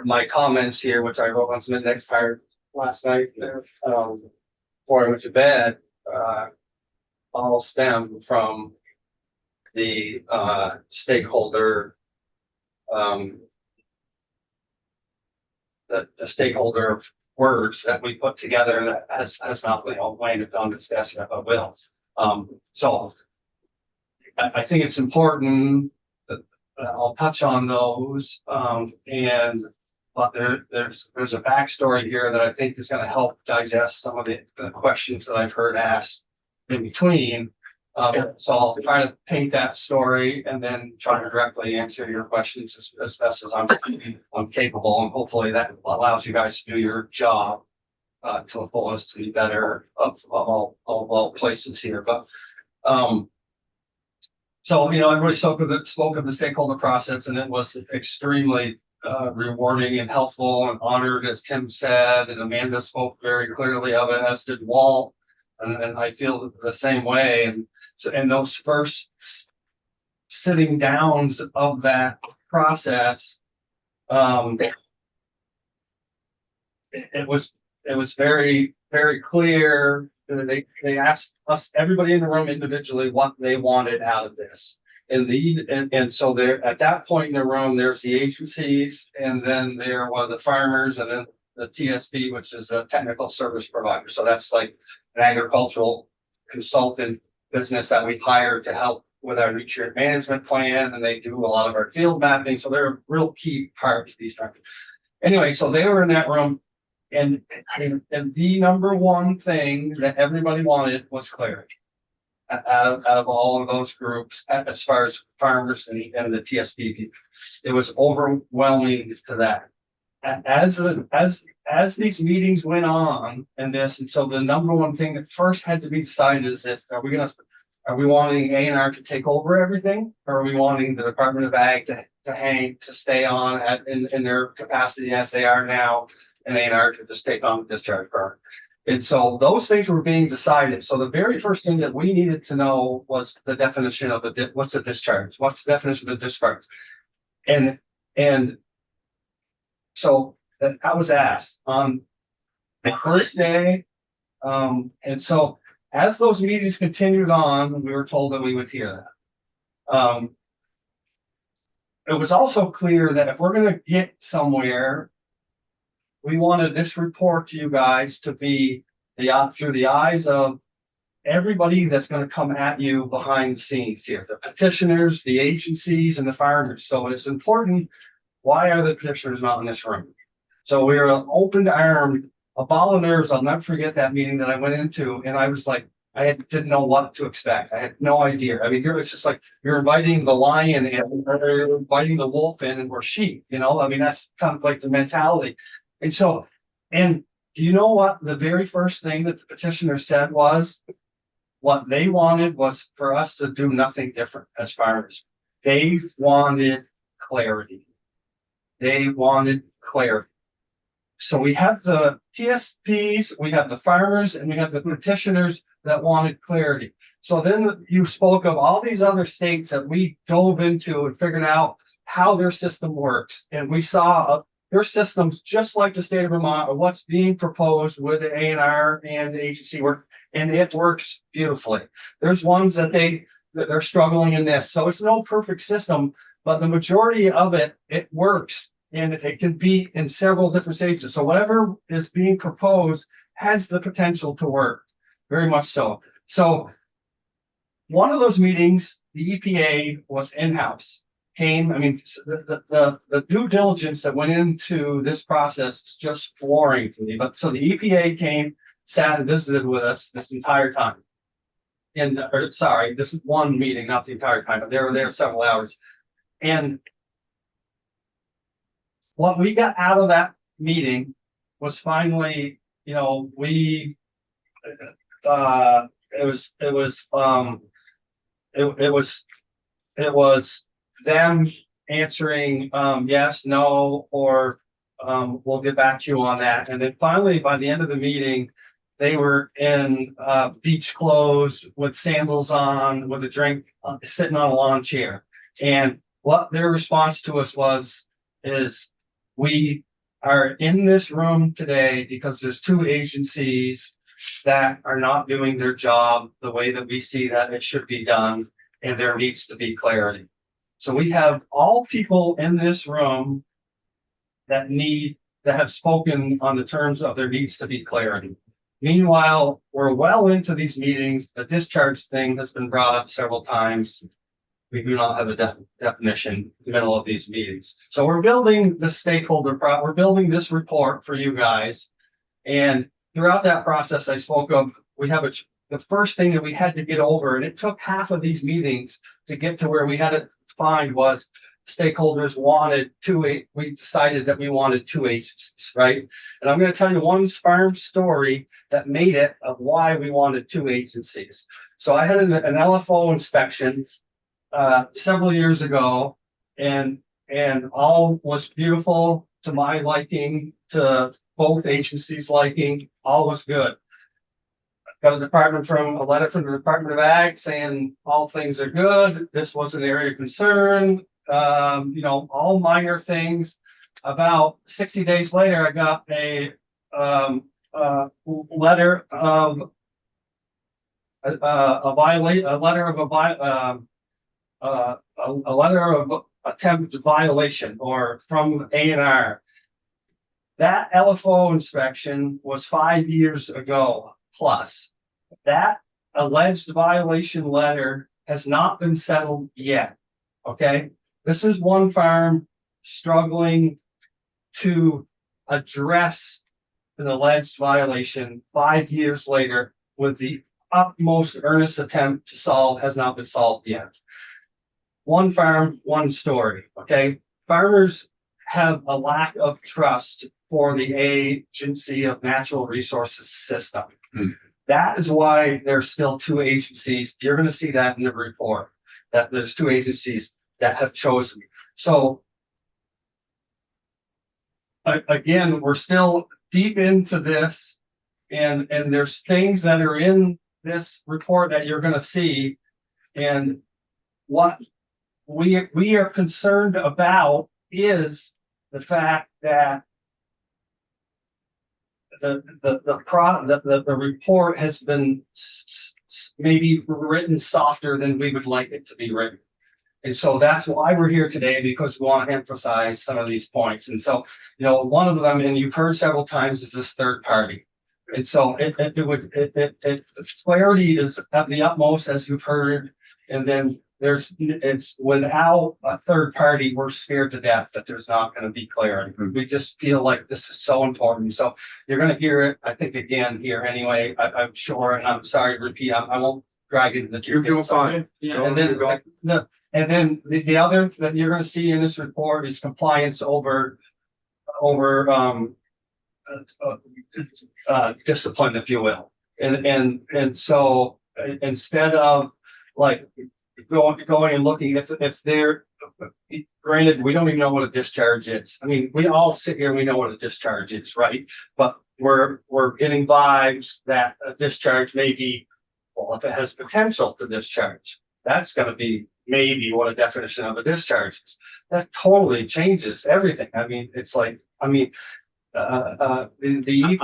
my comments here, which I wrote on some index card last night, before I went to bed, all stem from the stakeholder, the stakeholder words that we put together that has not been landed on this desk, but will. So I think it's important that I'll touch on those. But there's a backstory here that I think is going to help digest some of the questions that I've heard asked in between. So I'll try to paint that story and then try to directly answer your questions as best as I'm capable, and hopefully that allows you guys to do your job to the fullest, to be better of all places here. But so everybody spoke of the stakeholder process, and it was extremely rewarding and helpful and honored, as Tim said, and Amanda spoke very clearly of it, as did Walt, and I feel the same way. And so in those first sitting downs of that process, it was very, very clear. They asked us, everybody in the room individually, what they wanted out of this. And so there, at that point in the room, there's the agencies, and then there were the farmers, and then the TSP, which is a technical service provider. So that's like an agricultural consultant business that we hired to help with our nutrient management plan, and they do a lot of our field mapping. So they're a real key part of these factors. Anyway, so they were in that room, and the number one thing that everybody wanted was clarity out of all of those groups, as far as farmers and the TSP people. It was overwhelming to that. As these meetings went on and so the number one thing that first had to be decided is, are we Are we wanting A&R to take over everything? Or are we wanting the Department of Ag to stay on in their capacity as they are now, and A&R to just take on the discharge permit? And so those things were being decided. So the very first thing that we needed to know was the definition of what's a discharge? What's the definition of discharge? And so that was asked on the first day. And so as those meetings continued on, we were told that we would hear that. It was also clear that if we're going to get somewhere, we wanted this report to you guys to be through the eyes of everybody that's going to come at you behind the scenes here, the petitioners, the agencies, and the farmers. So it's important. Why are the petitioners not in this room? So we were open armed, a ball of nerves. I'll never forget that meeting that I went into, and I was like, didn't know what to expect. I had no idea. I mean, it's just like you're inviting the lion in, or you're inviting the wolf in, and we're sheep. You know, I mean, that's kind of like the mentality. And so, and do you know what the very first thing that the petitioner said was? What they wanted was for us to do nothing different as farmers. They wanted clarity. They wanted clarity. So we have the TSPs, we have the farmers, and we have the petitioners that wanted clarity. So then you spoke of all these other states that we dove into and figured out how their system works. And we saw their systems, just like the state of Vermont, or what's being proposed with the A&R and the agency work, and it works beautifully. There's ones that they're struggling in this. So it's no perfect system, but the majority of it works. And it can be in several different stages. So whatever is being proposed has the potential to work, very much so. So one of those meetings, the EPA was in-house. I mean, the due diligence that went into this process is just flooring for me. But so the EPA came, sat and visited with us this entire time. This is one meeting, not the entire time, but they were there several hours. And what we got out of that meeting was finally, you know, it was them answering yes, no, or we'll get back to you on that. And then finally, by the end of the meeting, they were in beach clothes with sandals on, with a drink, sitting on a lawn chair. And what their response to us is we are in this room today because there's two agencies that are not doing their job the way that we see that it should be done, and there needs to be clarity. So we have all people in this room that have spoken on the terms of there needs to be clarity. Meanwhile, we're well into these meetings. The discharge thing has been brought up several times. We do not have a definition in the middle of these meetings. So we're building we're building this report for you guys. And throughout that process, I spoke of, the first thing that we had to get over, and it took half of these meetings to get to where we had it defined, was stakeholders wanted we decided that we wanted two agencies, right? And I'm going to tell you one farm story that made it of why we wanted two agencies. So I had an LFO inspection several years ago, and all was beautiful to my liking, to both agencies' liking. All was good. Got a letter from the Department of Ag saying all things are good. This was an area of concern. All minor things. About 60 days later, I got a letter of attempt violation, or from A&R. That LFO inspection was 5 years ago plus. That alleged violation letter has not been settled yet. Okay, this is one farm struggling to address an alleged violation 5 years later, with the utmost earnest attempt to solve has not been solved yet. One farm, one story. Okay, farmers have a lack of trust for the Agency of Natural Resources system. That is why there's still two agencies. You're gonna see that in the report, that there's two agencies that have chosen. So again, we're still deep into this, and there's things that are in this report that you're gonna see. And what we are concerned about is the fact that the report has been maybe written softer than we would like it to be written. And so that's why we're here today, because we want to emphasize some of these points. And so, you know, one of them, and you've heard several times, is this third party. And so clarity is at the utmost, as you've heard. And then it's without a third party, we're scared to death that there's not going to be clarity. We just feel like this is so important. So you're going to hear it, I think, again here anyway, I'm sure, and I'm sorry to repeat, I won't drag into the You're doing fine. And then the other that you're going to see in this report is compliance over discipline, if you will. And so instead of like going and looking if they're, granted, we don't even know what a discharge is. I mean, we all sit here and we know what a discharge is, right? But we're getting vibes that a discharge may be, well, if it has potential to discharge, that's going to be maybe what a definition of a discharge is. That totally changes everything. I mean, it's like, I mean, I'm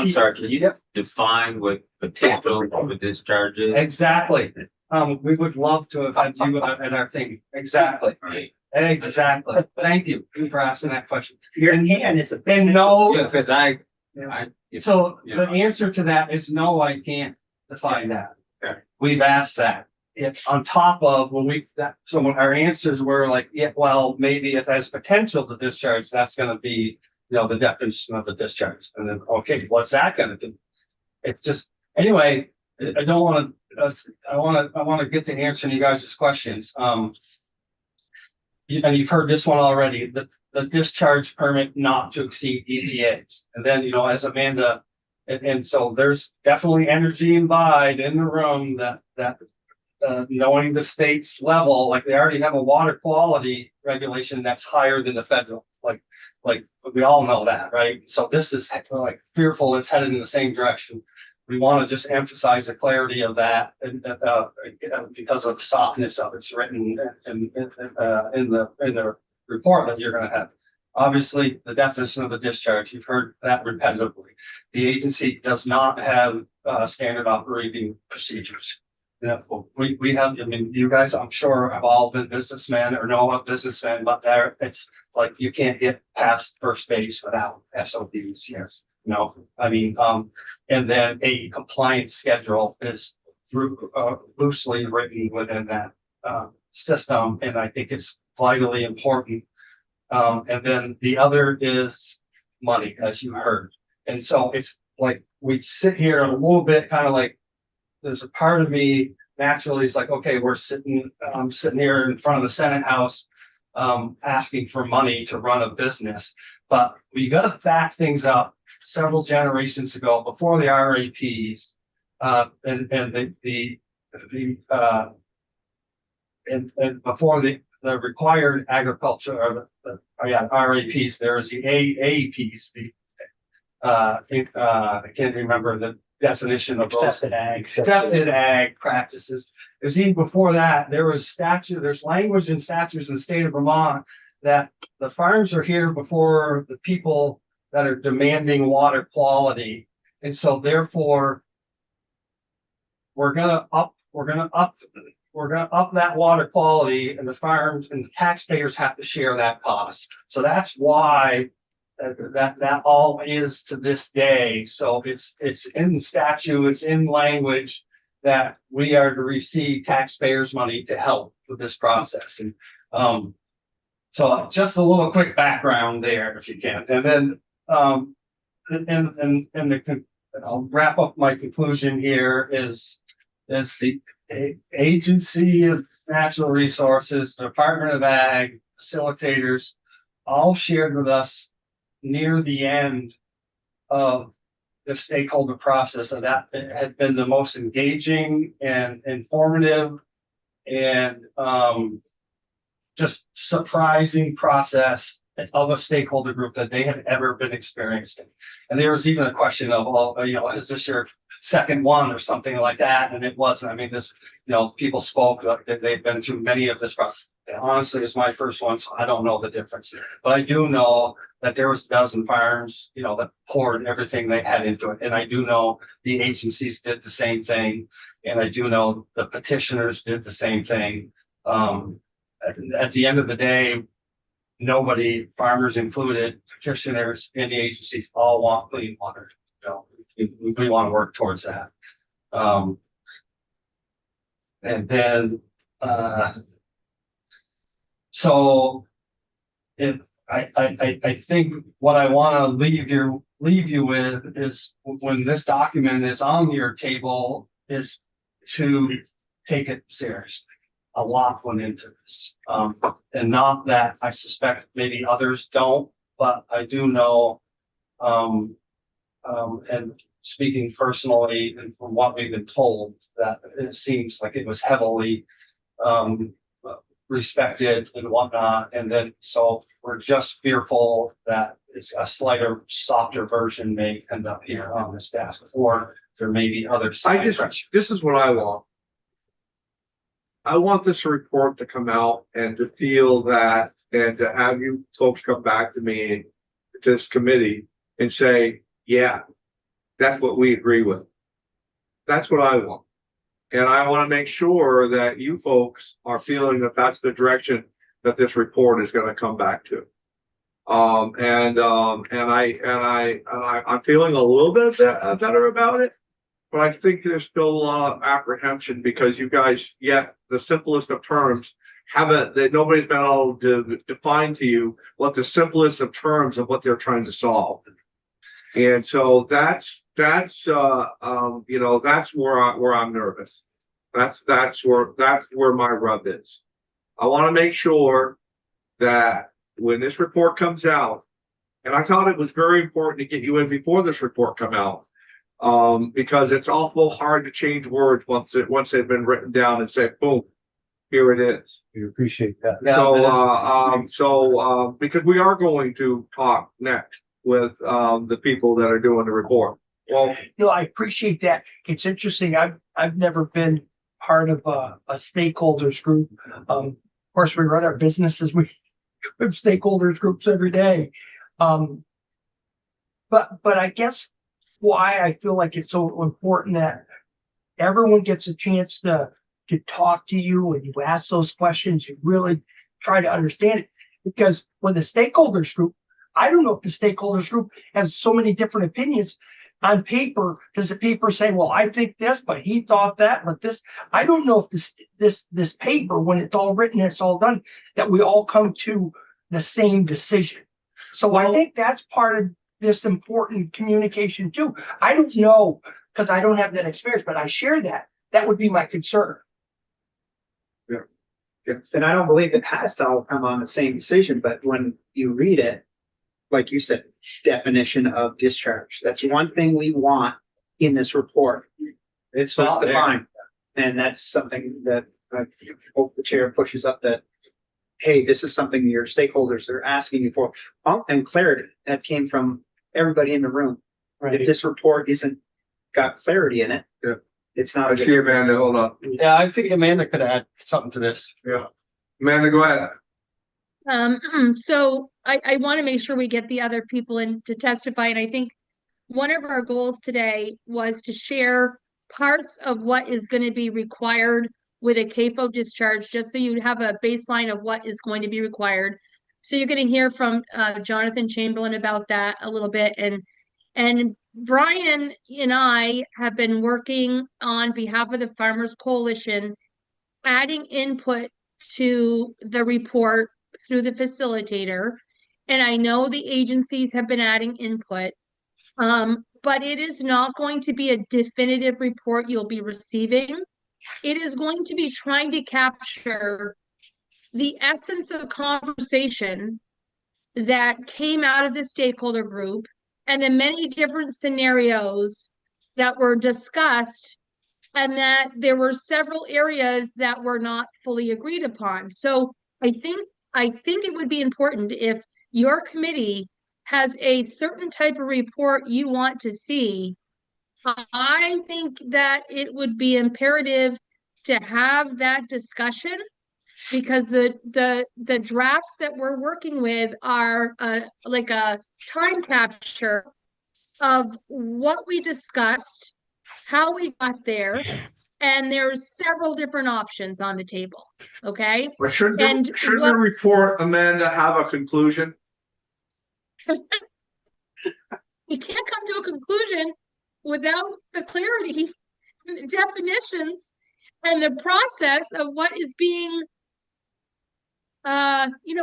sorry, can you define what potential of a discharge is? Exactly. We would love to have had you at our thing. Exactly. Exactly. Thank you for asking that question. Your hand is a big. And no, Yeah, because so you the know. answer to that is no, I can't define that. Okay. We've asked that. It's on top of when our answers were like, yeah, well, maybe if it has potential to discharge, that's gonna be, you know, the definition of the discharge. And then, okay, what's that gonna do? It's just, anyway, I don't wanna, I wanna get to answering you guys' questions. And you've heard this one already, the discharge permit not to exceed EPAs. And then, you know, as Amanda, and so there's definitely energy imbibed in the room that knowing the state's level, like they already have a water quality regulation that's higher than the federal, like we all know that, right? So this is like fearful it's headed in the same direction. We want to just emphasize the clarity of that, and because of the softness of it's written in the report that you're going to have. Obviously, the definition of the discharge, you've heard that repetitively. The agency does not have standard operating procedures. You know, we have, I mean, you guys, I'm sure, have all been businessmen or know of businessmen, but it's like you can't get past first base without SOPs here. No, I mean, and then a compliance schedule is loosely written within that system, and I think it's vitally important. And then the other is money, as you heard. And so it's like we sit here a little bit kind of like there's a part of me naturally is like, okay, I'm sitting here in front of the Senate House asking for money to run a business, but we got to back things up several generations ago before the RAPs and before the required agriculture or RAPs. There's the AAPs. I can't remember the definition of those. Accepted ag practices. Because even before that, there's language and statutes in the state of Vermont that the farms are here before the people that are demanding water quality. And so therefore, we're gonna up that water quality, and the farms and the taxpayers have to share that cost. So that's why that all is to this day. So it's in statute, it's in language that we are to receive taxpayers' money to help with this process. And so just a little quick background there, if you can, and then I'll wrap up my conclusion here is the Agency of Natural Resources, Department of Ag, facilitators, all shared with us near the end of the stakeholder process, and that had been the most engaging and informative and just surprising process of a stakeholder group that they had ever been experiencing. And there was even a question of, well, is this your second one or something like that? And it wasn't. I mean, this, people spoke that they've been through many of this process. Honestly, it's my first one, so I don't know the difference. But I do know that there was a dozen farms, that poured everything they had into it. And I do know the agencies did the same thing. And I do know the petitioners did the same thing. At the end of the day, nobody, farmers included, petitioners, and the agencies all want clean water. We want to work towards that. And then, so if I think what I want to leave you with is, when this document is on your table, is to take it seriously. A lot went into this, and not that I suspect maybe others don't, but I do know, and speaking personally and from what we've been told, that it seems like it was heavily respected and whatnot. And then, so we're just fearful that it's a slighter, softer version may end up here on this desk, or there may be other. This is what I want. I want this report to come out and to feel that, and to have you folks come back to me, to this committee, and say, yeah, that's what we agree with. That's what I want. And I want to make sure that you folks are feeling that that's the direction that this report is going to come back to. I'm feeling a little bit better about it. But I think there's still a lot of apprehension, because you guys, yet the simplest of terms, that nobody's been able to define to you what the simplest of terms of what they're trying to solve. And so that's where I'm nervous. That's where my rub is. I want to make sure that when this report comes out, and I thought it was very important to get you in before this report come out. Because it's awful hard to change words once they've been written down and say, boom, here it is. We appreciate that. Because we are going to talk next with the people that are doing the report. Well, I appreciate that. It's interesting. I've never been part of a stakeholders group. Of course, we run our businesses. We have stakeholders groups every day. But I guess why I feel like it's so important that everyone gets a chance to talk to you, and you ask those questions, you really try to understand it. Because with the stakeholders group, I don't know if the stakeholders group has so many different opinions. On paper, does the paper say, well, I think this, but he thought that, but this? I don't know if this paper, when it's all written, it's all done, that we all come to the same decision. So I think that's part of this important communication too. I don't know, because I don't have that experience, but I share that. That would be my concern. Yeah. And I don't believe it has to all come on the same decision, but when you read it, like you said, definition of discharge. That's one thing we want in this report. It's So it's not there. defined. And that's something that I hope the chair pushes up, that, hey, this is something your stakeholders are asking you for. Oh, and clarity, that came from everybody in the room. If this report isn't got clarity in it, Yeah. it's not I a see good. Amanda, hold on. Yeah, I think Amanda could add something to this. Yeah. Amanda, go ahead. So I want to make sure we get the other people in to testify. And I think one of our goals today was to share parts of what is going to be required with a CAFO discharge, just so you have a baseline of what is going to be required. So you're going to hear from Jonathan Chamberlain about that a little bit. And Brian and I have been working on behalf of the Farmers Coalition, adding input to the report through the facilitator. And I know the agencies have been adding input, but it is not going to be a definitive report you'll be receiving. It is going to be trying to capture the essence of conversation that came out of the stakeholder group and the many different scenarios that were discussed, and that there were several areas that were not fully agreed upon. So I think it would be important if your committee has a certain type of report you want to see. I think that it would be imperative to have that discussion, because the drafts that we're working with are like a time capture of what we discussed, how we got there, and there's several different options on the table, okay? But should And should what- the report, Amanda, have a conclusion? We can't come to a conclusion without the clarity, and the definitions, and the process of what is being,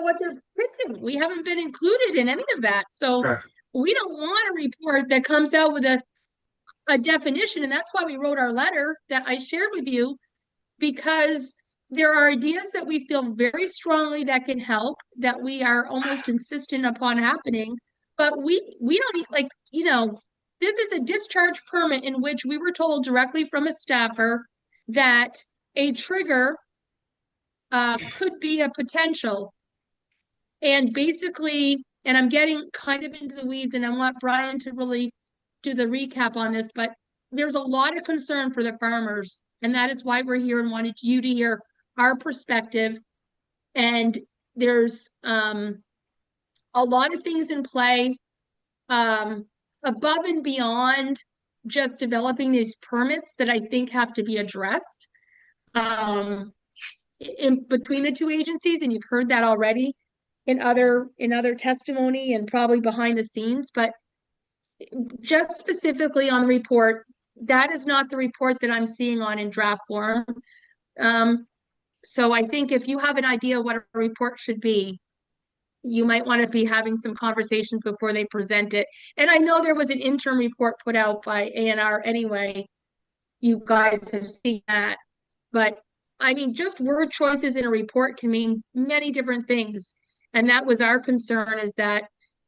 what they're pitching. We haven't been included in any of that, so Okay. we don't want a report that comes out with a definition, and that's why we wrote our letter that I shared with you, because there are ideas that we feel very strongly that can help, that we are almost insistent upon happening, but we don't need, like, this is a discharge permit in which we were told directly from a staffer that a trigger could be a potential. And basically, and I'm getting kind of into the weeds, and I want Brian to really do the recap on this, but there's a lot of concern for the farmers, and that is why we're here and wanted you to hear our perspective. And there's a lot of things in play above and beyond just developing these permits that I think have to be addressed in between the two agencies, and you've heard that already in other testimony and probably behind the scenes. But just specifically on the report, that is not the report that I'm seeing on in draft form. So I think if you have an idea what a report should be, you might want to be having some conversations before they present it. And I know there was an interim report put out by ANR anyway. You guys have seen that. But I mean, just word choices in a report can mean many different things. And that was our concern, is that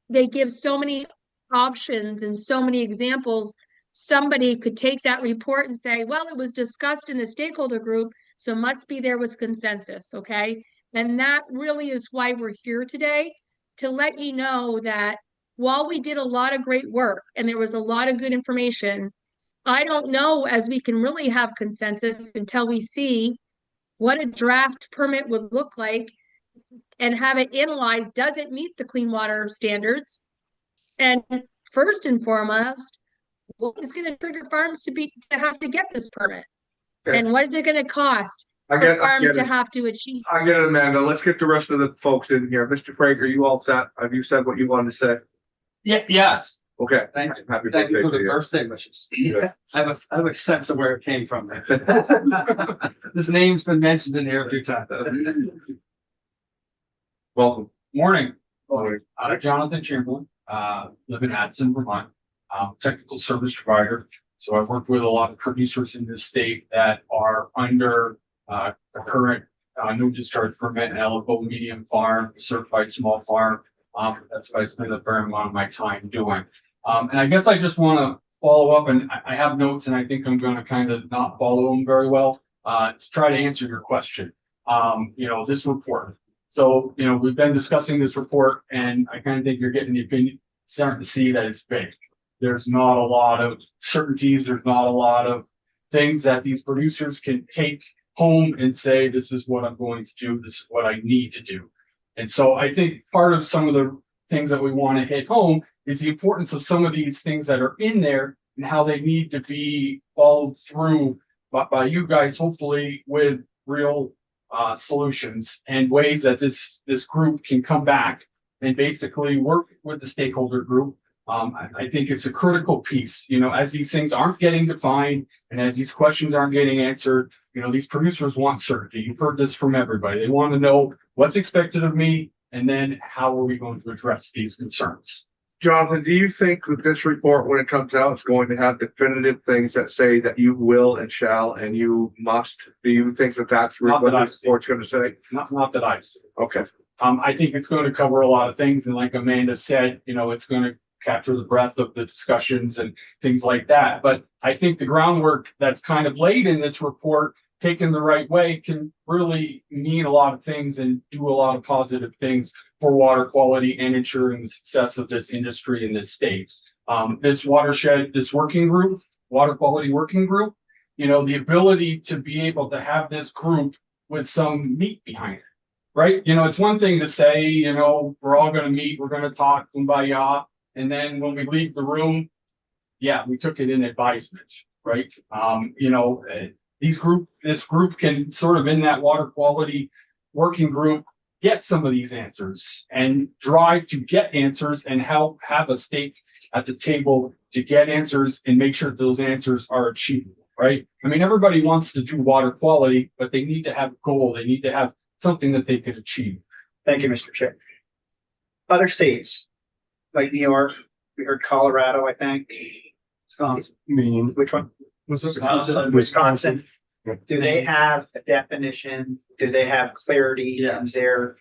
they give so many options and so many examples. Somebody could take that report and say, well, it was discussed in the stakeholder group, so must be there was consensus, okay? And that really is why we're here today, to let you know that while we did a lot of great work and there was a lot of good information, I don't know as we can really have consensus until we see what a draft permit would look like and have it analyzed. Does it meet the clean water standards? And first and foremost, what is going to trigger farms to have to get this permit? Okay. And what is it going to cost I for get farms to it. have to achieve? I get it, Amanda. Let's get the rest of the folks in here. Mr. Frank, are you all set? Have you said what you wanted to say? Yes. Okay. Thank you. Happy Thank you birthday for to the you. birthday wishes. I have a sense of where it came from. This name's been mentioned in here a few times. Welcome. Morning. Morning. Jonathan Chamberlain, live in Addison, Vermont. Technical service provider. So I've worked with a lot of producers in this state that are under a current no discharge permit, an eligible medium farm, certified small farm. That's what I spend a fair amount of my time doing. And I guess I just want to follow up, and I have notes, and I think I'm going to kind of not follow them very well to try to answer your question. This report. So, we've been discussing this report, and I kind of think you're getting the opinion, starting to see that it's big. There's not a lot of certainties. There's not a lot of things that these producers can take home and say, this is what I'm going to do. This is what I need to do. And so I think part of some of the things that we want to hit home is the importance of some of these things that are in there and how they need to be followed through by you guys, hopefully with real solutions and ways that this group can come back and basically work with the stakeholder group. I think it's a critical piece, as these things aren't getting defined and as these questions aren't getting answered, these producers want certainty. You've heard this from everybody. They want to know what's expected of me, and then how are we going to address these concerns? Jonathan, do you think that this report, when it comes out, is going to have definitive things that say that you will and shall and you must? Do you think that that's Not what that I've this report's going to say? Not that I've seen. Okay. I think it's going to cover a lot of things, and like Amanda said, it's going to capture the breadth of the discussions and things like that. But I think the groundwork that's kind of laid in this report, taken the right way, can really mean a lot of things and do a lot of positive things for water quality and ensuring the success of this industry in this state. This watershed, this working group, water quality working group, you know, the ability to be able to have this group with some meat behind it, right? You know, it's one thing to say, you know, we're all going to meet, we're going to talk, kumbaya, and then when we leave the room, yeah, we took it in advisement, right? You know, this group can sort of in that water quality working group get some of these answers and drive to get answers and help have a stake at the table to get answers and make sure those answers are achievable, right? I mean, everybody wants to do water quality, but they need to have a goal. They need to have something that they could achieve. Thank you, Mr. Chair. Other states, like New York, we heard Colorado, I think. Meaning. Which one? Wisconsin. Wisconsin. Do they have a definition? Do they have clarity in Yes. their,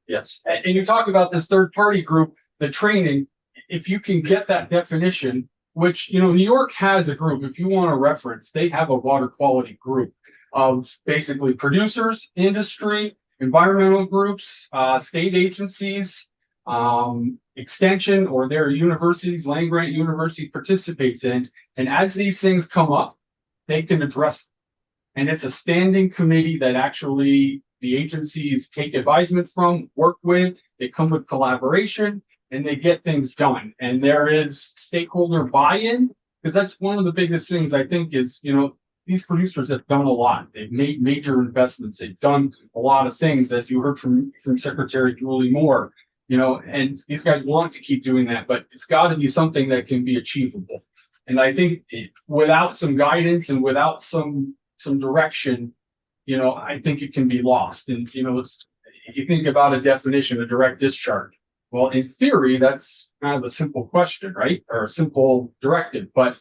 Yes. And you talk about this third party group, the training, if you can get that definition, which, you know, New York has a group, if you want to reference, they have a water quality group of basically producers, industry, environmental groups, state agencies, extension, or their universities, land grant university participates in. And as these things come up, they can address them. And it's a standing committee that actually the agencies take advisement from, work with, they come with collaboration, and they get things done. And there is stakeholder buy-in, because that's one of the biggest things I think is, you know, these producers have done a lot. They've made major investments. They've done a lot of things, as you heard from Secretary Julie Moore, you know, and these guys want to keep doing that, but it's got to be something that can be achievable. And I think without some guidance and without some direction, you know, I think it can be lost. And, you know, if you think about a definition, a direct discharge. Well, in theory, that's kind of a simple question, right? Or a simple directive, but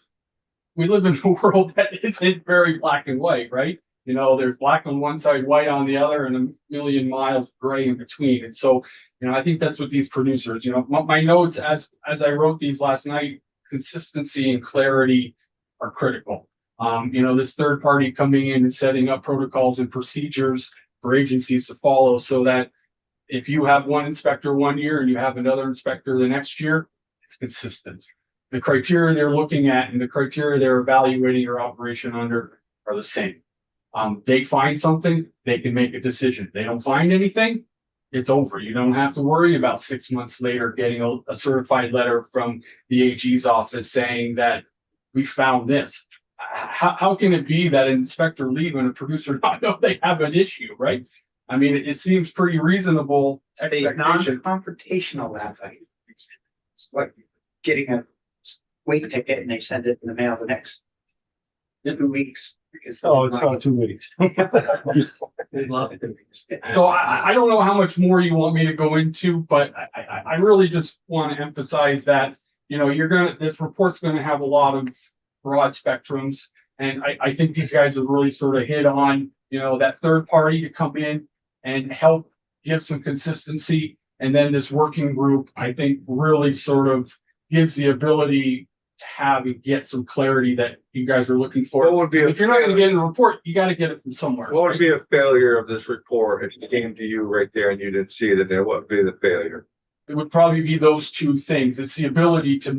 we live in a world that isn't very black and white, right? You know, there's black on one side, white on the other, and a million miles of gray in between. And so, you know, I think that's what these producers, you know, my notes as I wrote these last night, consistency and clarity are critical. You know, this third party coming in and setting up protocols and procedures for agencies to follow so that if you have one inspector one year and you have another inspector the next year, it's consistent. The criteria they're looking at and the criteria they're evaluating your operation under are the same. They find something, they can make a decision. They don't find anything, it's over. You don't have to worry about 6 months later getting a certified letter from the AG's office saying that we found this. How can it be that an inspector leave and a producer not know they have an issue, right? I mean, it seems pretty reasonable. are they non-confrontational that way? It's like getting a weight ticket and they send it in the mail the next 2 weeks. Because It's not 2 weeks. they love it. So I don't know how much more you want me to go into, but I really just want to emphasize that, you know, this report's gonna have a lot of broad spectrums. And I think these guys have really sort of hit on, you know, that third party to come in and help give some consistency. And then this working group, I think, really sort of gives the ability to have and get some clarity that you guys are looking for. What would be If you're not gonna get in a report, you gotta get it from somewhere. what would right? be a failure of this report if it came to you right there and you didn't see it in there? What would be the failure? It would probably be those two things. It's the ability to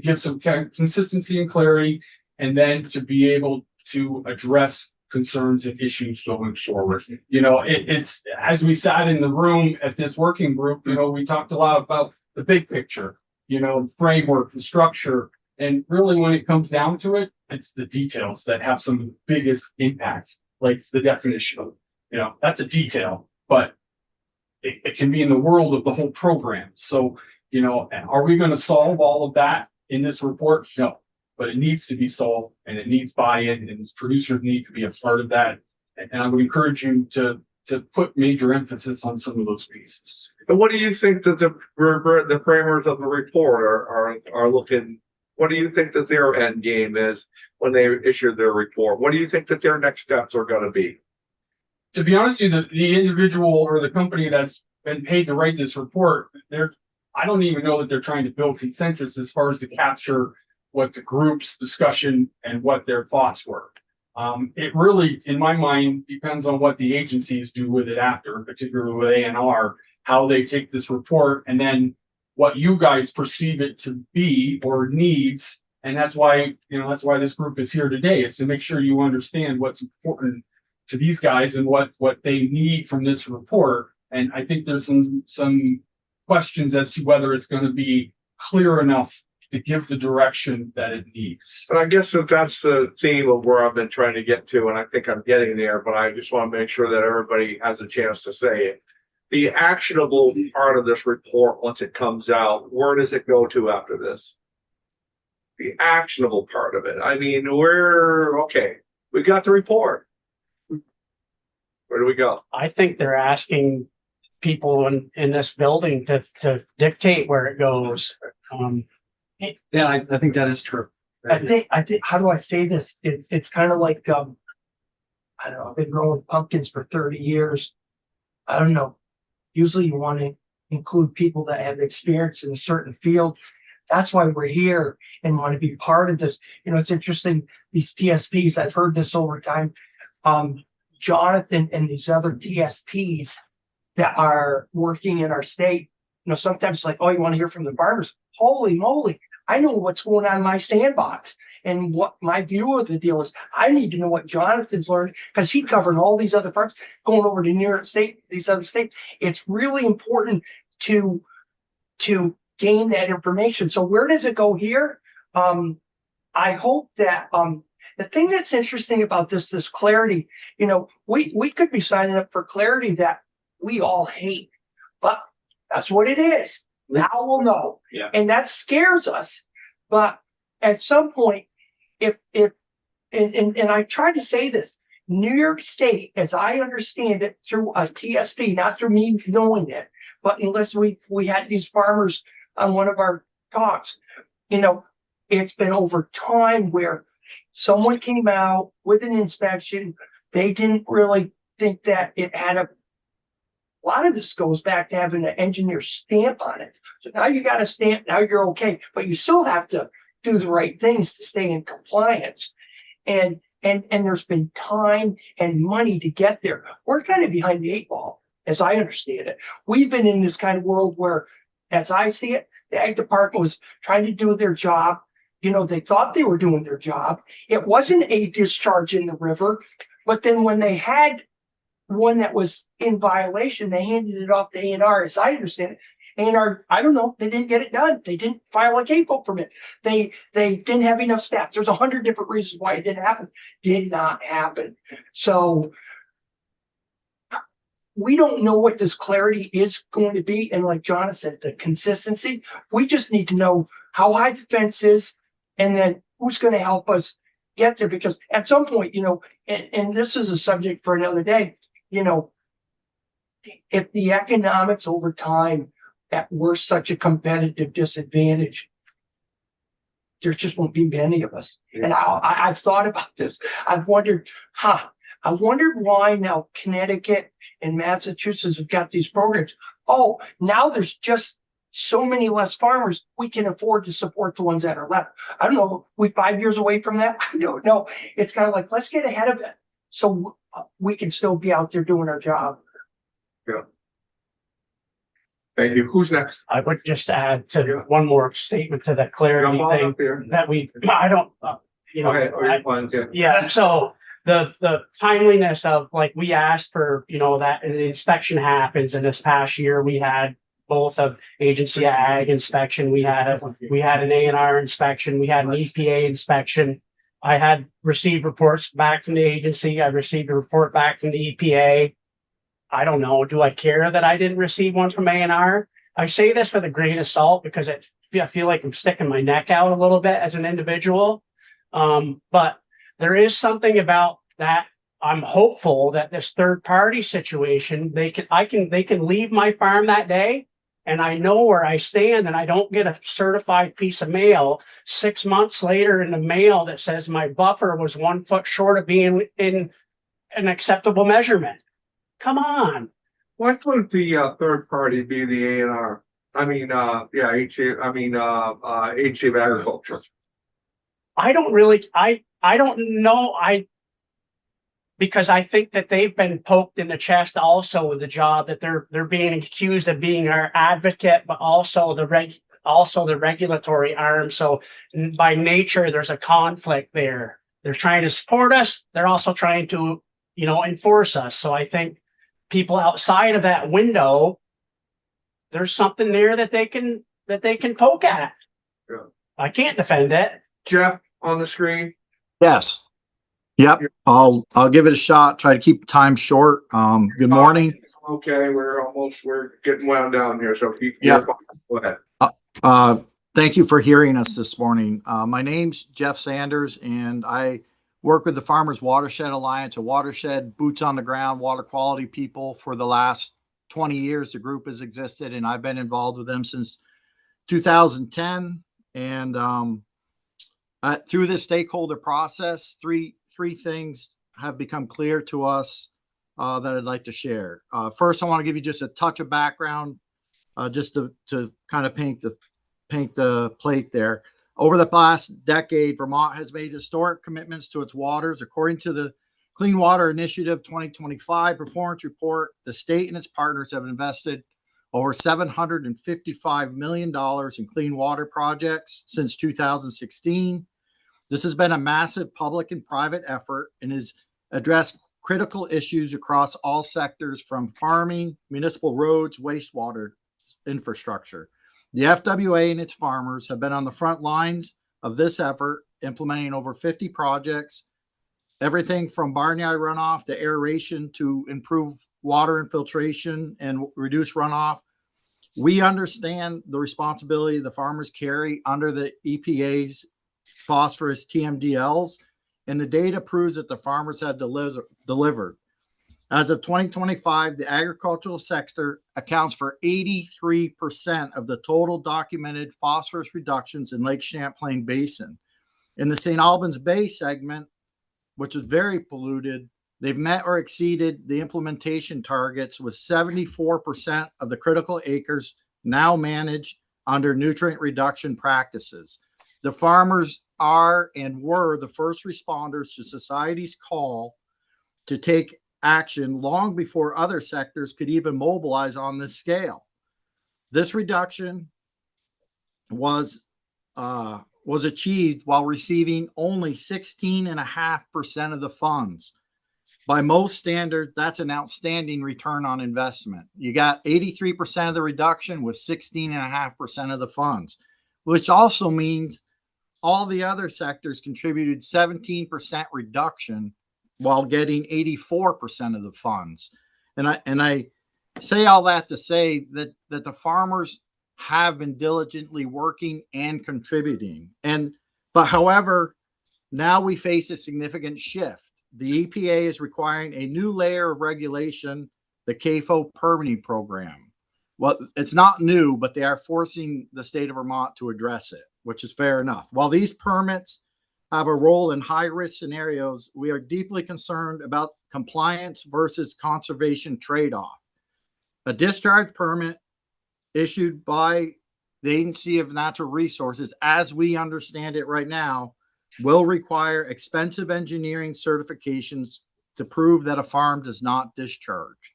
give some consistency and clarity, and then to be able to address concerns and issues going forward. You know, it's, as we sat in the room at this working group, you know, we talked a lot about the big picture, you know, framework, the structure, and really when it comes down to it, it's the details that have some of the biggest impacts, like the definition. You know, that's a detail, but it can be in the world of the whole program. So, you know, are we going to solve all of that in this report? No, but it needs to be solved and it needs buy-in, and producers need to be a part of that. And I would encourage you to put major emphasis on some of those pieces. And what do you think that the framers of the report are looking? What do you think that their end game is when they issue their report? What do you think that their next steps are going to be? To be honest with you, the individual or the company that's been paid to write this report, I don't even know that they're trying to build consensus as far as to capture what the group's discussion and what their thoughts were. It really, in my mind, depends on what the agencies do with it after, particularly with ANR, how they take this report and then what you guys perceive it to be or needs. And that's why, that's why this group is here today, is to make sure you understand what's important to these guys and what they need from this report. And I think there's some questions as to whether it's going to be clear enough to give the direction that it needs. And I guess that that's the theme of where I've been trying to get to, and I think I'm getting there, but I just want to make sure that everybody has a chance to say it. The actionable part of this report, once it comes out, where does it go to after this? The actionable part of it. I mean, we got the report. Where do we go? I think they're asking people in this building to dictate where it goes. Yeah, I think that is true. I think, how do I say this? It's kind of like, I don't know, I've been growing pumpkins for 30 years. I don't know. Usually you want to include people that have experience in a certain field. That's why we're here and want to be part of this. It's interesting, these TSPs, I've heard this over time. Jonathan and these other TSPs that are working in our state, sometimes it's like, oh, you want to hear from the farmers? Holy moly, I know what's going on in my sandbox. And what my view of the deal is, I need to know what Jonathan's learned, because he covered all these other farms going over to New York State, these other states. It's really important to gain that information. So where does it go here? I hope that the thing that's interesting about this clarity, we could be signing up for clarity that we all hate, but that's what it is. Now we'll know. Yeah. And that scares us. But at some point, and I try to say this, New York State, as I understand it, through a TSP, not through me knowing it, but unless we had these farmers on one of our talks, it's been over time where someone came out with an inspection. They didn't really think that it had a lot of this goes back to having an engineer stamp on it. So now you got a stamp, now you're okay, but you still have to do the right things to stay in compliance. And there's been time and money to get there. We're kind of behind the 8 ball, as I understand it. We've been in this kind of world where, as I see it, the Ag Department was trying to do their job. They thought they were doing their job. It wasn't a discharge in the river, but then when they had one that was in violation, they handed it off to ANR, as I understand it. ANR, I don't know, they didn't get it done. They didn't file a CAFO permit. They didn't have enough staff. There's 100 different reasons why it didn't happen. Did not happen. So we don't know what this clarity is going to be. And like John said, the consistency, we just need to know how high the fence is and then who's going to help us get there. Because at some point, and this is a subject for another day, if the economics over time that we're such a competitive disadvantage, there just won't be many of us. And I've thought about this. I've wondered, I wondered why now Connecticut and Massachusetts have got these programs. Oh, now there's just so many less farmers. We can afford to support the ones that are left. I don't know. We 5 years away from that? I don't know. It's kind of like, let's get ahead of it so we can still be out there doing our job. Yeah. Thank you. Who's next? I would just add to one more statement to that clarity Jump on thing up here. that I don't, Okay, or you're fine, too. yeah, so the timeliness of, like, we asked for, that the inspection happens, and this past year we had both of agency ag inspection, we had an ANR inspection, we had an EPA inspection. I had received reports back from the agency. I received a report back from the EPA. I don't know. Do I care that I didn't receive one from ANR? I say this with a grain of salt because I feel like I'm sticking my neck out a little bit as an individual. But there is something about that. I'm hopeful that this third party situation, they can leave my farm that day and I know where I stand, and I don't get a certified piece of mail 6 months later in the mail that says my buffer was 1 foot short of being in an acceptable measurement. Come on. Why couldn't the third party be the ANR? Agency of Agriculture. I don't know. Because I think that they've been poked in the chest also with the job that they're being accused of being our advocate, but also the regulatory arm. So by nature, there's a conflict there. They're trying to support us. They're also trying to, enforce us. So I think people outside of that window, there's something there that they can poke at. Yeah. I can't defend it. Jeff on the screen. Yes. Yep. I'll give it a shot. Try to keep time short. Good morning. Okay, we're getting wound down here, so if you. Yeah. Go ahead. Thank you for hearing us this morning. My name's Jeff Sanders, and I work with the Farmers Watershed Alliance, a watershed boots on the ground water quality people for the last 20 years. The group has existed, and I've been involved with them since 2010. And through this stakeholder process, three things have become clear to us that I'd like to share. First, I want to give you just a touch of background, just to kind of paint the plate there. Over the past decade, Vermont has made historic commitments to its waters. According to the Clean Water Initiative 2025 performance report, the state and its partners have invested over $755 million in clean water projects since 2016. This has been a massive public and private effort and has addressed critical issues across all sectors, from farming, municipal roads, wastewater infrastructure. The FWA and its farmers have been on the front lines of this effort, implementing over 50 projects, everything from barnyard runoff to aeration to improve water infiltration and reduce runoff. We understand the responsibility the farmers carry under the EPA's phosphorus TMDLs, and the data proves that the farmers have delivered. As of 2025, the agricultural sector accounts for 83% of the total documented phosphorus reductions in Lake Champlain Basin. In the St. Albans Bay segment, which is very polluted, they've met or exceeded the implementation targets, with 74% of the critical acres now managed under nutrient reduction practices. The farmers are and were the first responders to society's call to take action long before other sectors could even mobilize on this scale. This reduction was achieved while receiving only 16.5% of the funds. By most standards, that's an outstanding return on investment. You got 83% of the reduction with 16.5% of the funds, which also means all the other sectors contributed 17% reduction while getting 84% of the funds. And I say all that to say that the farmers have been diligently working and contributing. But however, now we face a significant shift. The EPA is requiring a new layer of regulation, the CAFO permitting program. Well, it's not new, but they are forcing the state of Vermont to address it, which is fair enough. While these permits have a role in high-risk scenarios, we are deeply concerned about compliance versus conservation trade-off. A discharge permit issued by the Agency of Natural Resources, as we understand it right now, will require expensive engineering certifications to prove that a farm does not discharge.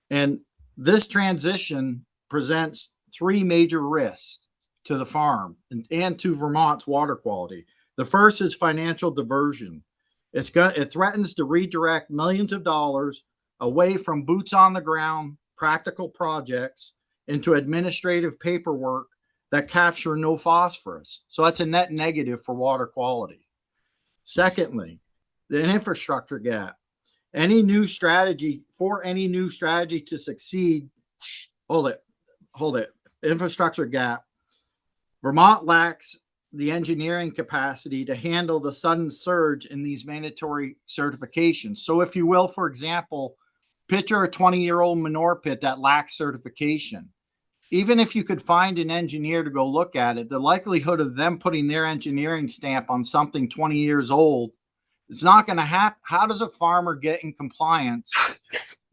And this transition presents three major risks to the farm and to Vermont's water quality. The first is financial diversion. It threatens to redirect millions of dollars away from boots on the ground, practical projects into administrative paperwork that capture no phosphorus. So that's a net negative for water quality. Secondly, the infrastructure gap. Any new strategy to succeed, hold it, infrastructure gap. Vermont lacks the engineering capacity to handle the sudden surge in these mandatory certifications. So if you will, for example, picture a 20-year-old manure pit that lacks certification. Even if you could find an engineer to go look at it, the likelihood of them putting their engineering stamp on something 20 years old, it's not going to happen. How does a farmer get in compliance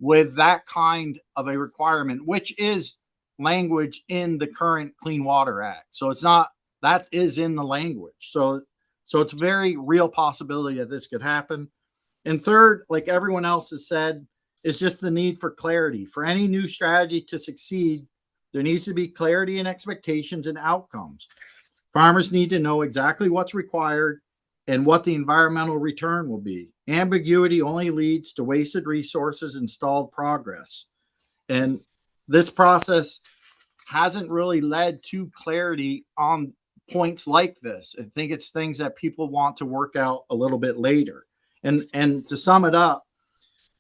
with that kind of a requirement, which is language in the current Clean Water Act. So it's not, that is in the language. So it's a very real possibility that this could happen. And third, like everyone else has said, is just the need for clarity. For any new strategy to succeed, there needs to be clarity and expectations and outcomes. Farmers need to know exactly what's required and what the environmental return will be. Ambiguity only leads to wasted resources and stalled progress. And this process hasn't really led to clarity on points like this. I think it's things that people want to work out a little bit later. And to sum it up,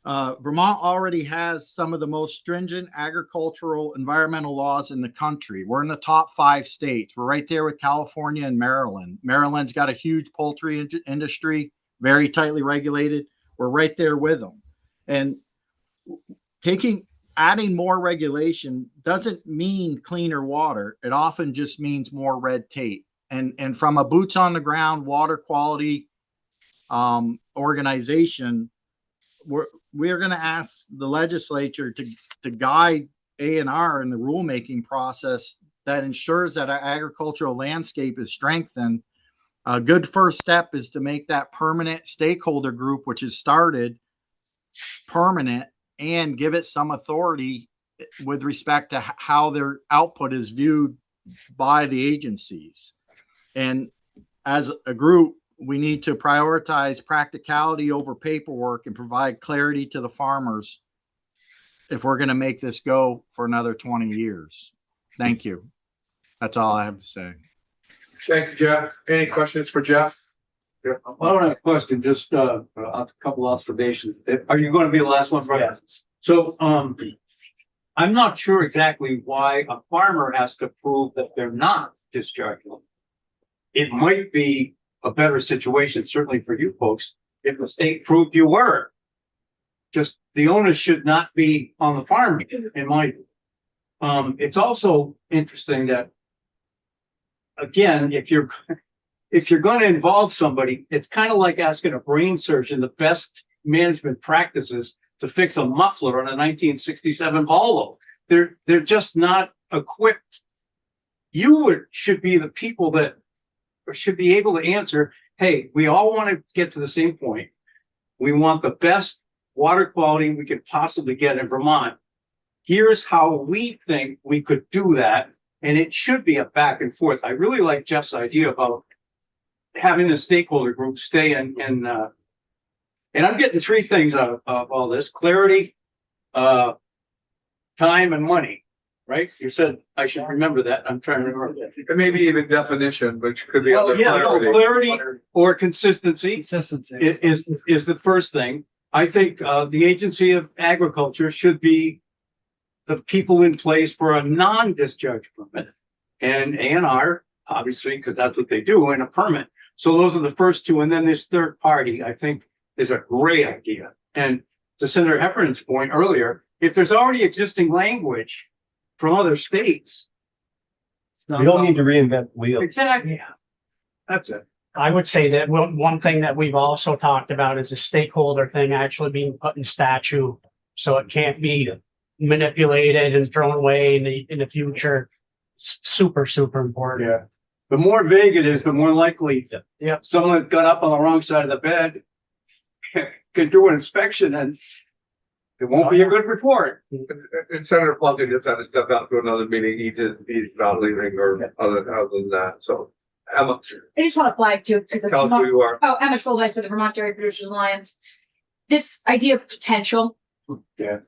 Vermont already has some of the most stringent agricultural environmental laws in the country. We're in the top 5 states. We're right there with California and Maryland. Maryland's got a huge poultry industry, very tightly regulated. We're right there with them. And adding more regulation doesn't mean cleaner water. It often just means more red tape. And from a boots on the ground water quality organization, we're going to ask the legislature to guide A&R in the rulemaking process that ensures that our agricultural landscape is strengthened. A good first step is to make that permanent stakeholder group, which is started, permanent, and give it some authority with respect to how their output is viewed by the agencies. And as a group, we need to prioritize practicality over paperwork and provide clarity to the farmers if we're going to make this go for another 20 years. Thank you. That's all I have to say. Thank you, Jeff. Any questions for Jeff? I don't have a question, just a couple observations. Are you going to be the last one, Brian? Yes. So, I'm not sure exactly why a farmer has to prove that they're not discharging. It might be a better situation, certainly for you folks, if the state proved you were. Just the onus should not be on the farm, in my view. It's also interesting that, again, if you're going to involve somebody, it's kind of like asking a brain surgeon the best management practices to fix a muffler on a 1967 Volvo. They're just not equipped. You should be the people that should be able to answer, hey, we all want to get to the same point. We want the best water quality we could possibly get in Vermont. Here's how we think we could do that. And it should be a back and forth. I really like Jeff's idea about having the stakeholder group stay in, and I'm getting 3 things out of all this: clarity, time, and money. Right? You said I should remember that. I'm trying to remember that. And maybe even definition, which could be other clarity or consistency is the first thing. I think the Agency of Agriculture should be the people in place for a non-discharge permit, and A&R, obviously, because that's what they do, and a permit. So those are the first 2. And then this third party, I think, is a great idea. And to Senator Heffernan's point earlier, if there's already existing language from other states, we don't need to reinvent the wheel. Exactly. That's it. I would say that one thing that we've also talked about is a stakeholder thing actually being put in statute, so it can't be manipulated and thrown away in the future. It's super important. Yeah. The more vague it is, the more likely someone got up on the wrong side of the bed can do an inspection and it won't be a good report. And Senator Plunkett just had to step out to another meeting. He's not leaving or other than that. So Emma, I just want to flag too, because tell us who you are. Emma Schulweis with the Vermont Dairy Producers Alliance. This idea of potential. Yeah.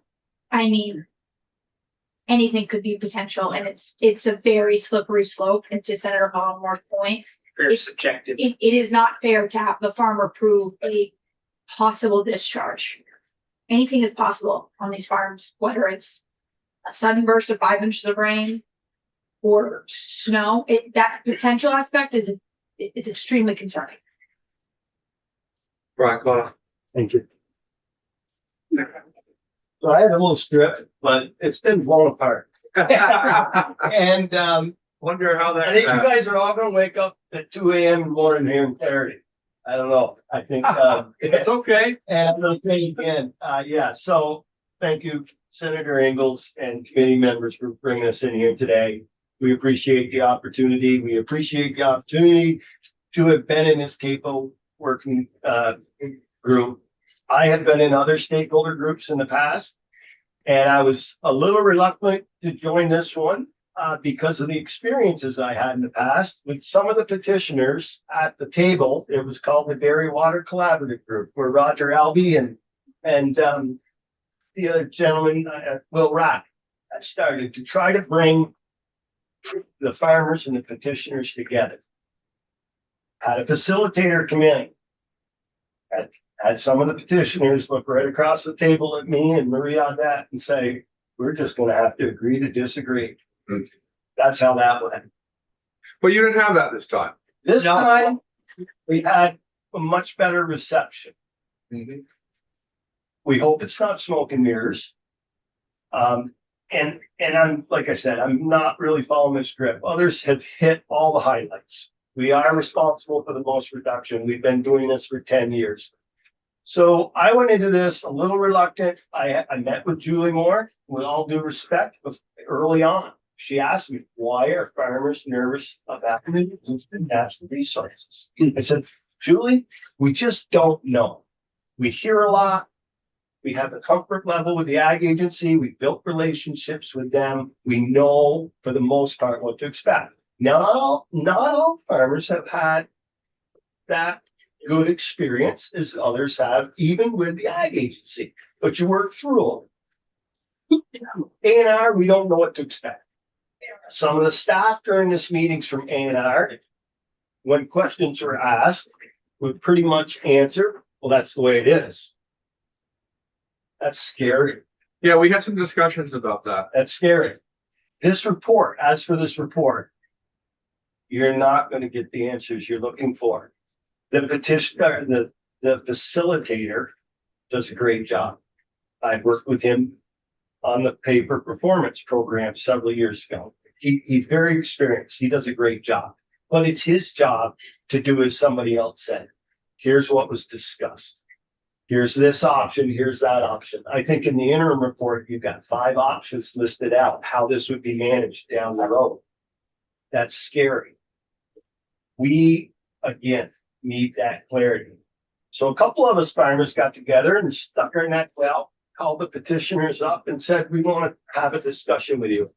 I mean, anything could be potential, and it's a very slippery slope. And to Senator Hollmore's point, Very subjective. it is not fair to have the farmer prove a possible discharge. Anything is possible on these farms, whether it's a sudden burst of 5 inches of rain or snow. That potential aspect is extremely concerning. Brian Clough. Thank you. So I have a little strip, but it's been blown apart. And Wonder how that. I think you guys are all gonna wake up at 2 a.m. in the morning hearing clarity. I don't know. I think It's okay. and I'm gonna say again, yeah, so thank you, Senator Ingalls and committee members for bringing us in here today. We appreciate the opportunity. We appreciate the opportunity to have been in this CAPO working group. I have been in other stakeholder groups in the past, and I was a little reluctant to join this one because of the experiences I had in the past with some of the petitioners at the table. It was called the Dairy Water Collaborative Group, where Roger Albee and the other gentleman, Will Rack, started to try to bring the farmers and the petitioners together. Had a facilitator come in, had some of the petitioners look right across the table at me and Marie Audette and say, we're just going to have to agree to disagree. That's how that went. But you didn't have that this time. This time, we had a much better reception. We hope it's not smoke and mirrors. And I'm, like I said, I'm not really following the script. Others have hit all the highlights. We are responsible for the most reduction. We've been doing this for 10 years. So I went into this a little reluctant. I met with Julie Moore, with all due respect, early on. She asked me, why are farmers nervous about the natural resources? I said, Julie, we just don't know. We hear a lot. We have a comfort level with the ag agency. We built relationships with them. We know for the most part what to expect. Not all farmers have had that good experience as others have, even with the ag agency, but you work through them. A&R, we don't know what to expect. Some of the staff during this meetings from A&R, when questions were asked, would pretty much answer, well, that's the way it is. That's scary. Yeah, we had some discussions about that. That's scary. This report, as for this report, you're not going to get the answers you're looking for. The petitioner, the facilitator does a great job. I worked with him on the paper performance program several years ago. He's very experienced. He does a great job, but it's his job to do as somebody else said. Here's what was discussed. Here's this option. Here's that option. I think in the interim report, you've got 5 options listed out, how this would be managed down the road. That's scary. We, again, need that clarity. So a couple of us farmers got together and stuck our neck out, called the petitioners up and said, we want to have a discussion with you.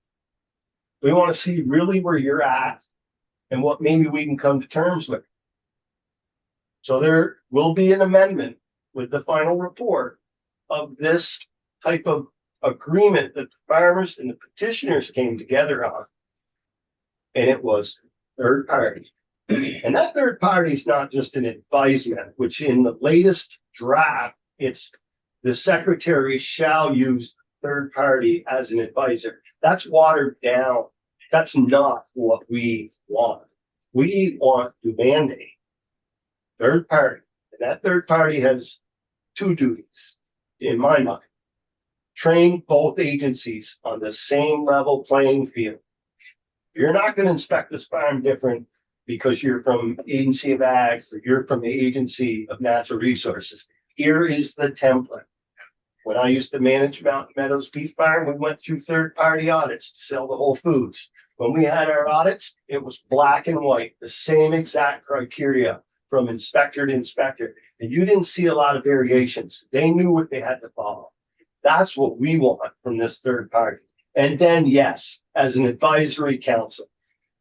We want to see really where you're at and what maybe we can come to terms with. So there will be an amendment with the final report of this type of agreement that the farmers and the petitioners came together on. And it was third party. And that third party is not just an advisement, which in the latest draft, it's the secretary shall use third party as an advisor. That's watered down. That's not what we want. We want to mandate third party. And that third party has 2 duties, in my mind. Train both agencies on the same level playing field. You're not going to inspect this farm different because you're from Agency of Ag or you're from the Agency of Natural Resources. Here is the template. When I used to manage Mountain Meadows Beef Farm, we went through third-party audits to sell the Whole Foods. When we had our audits, it was black and white, the same exact criteria from inspector to inspector. And you didn't see a lot of variations. They knew what they had to follow. That's what we want from this third party. And then, yes, as an advisory council.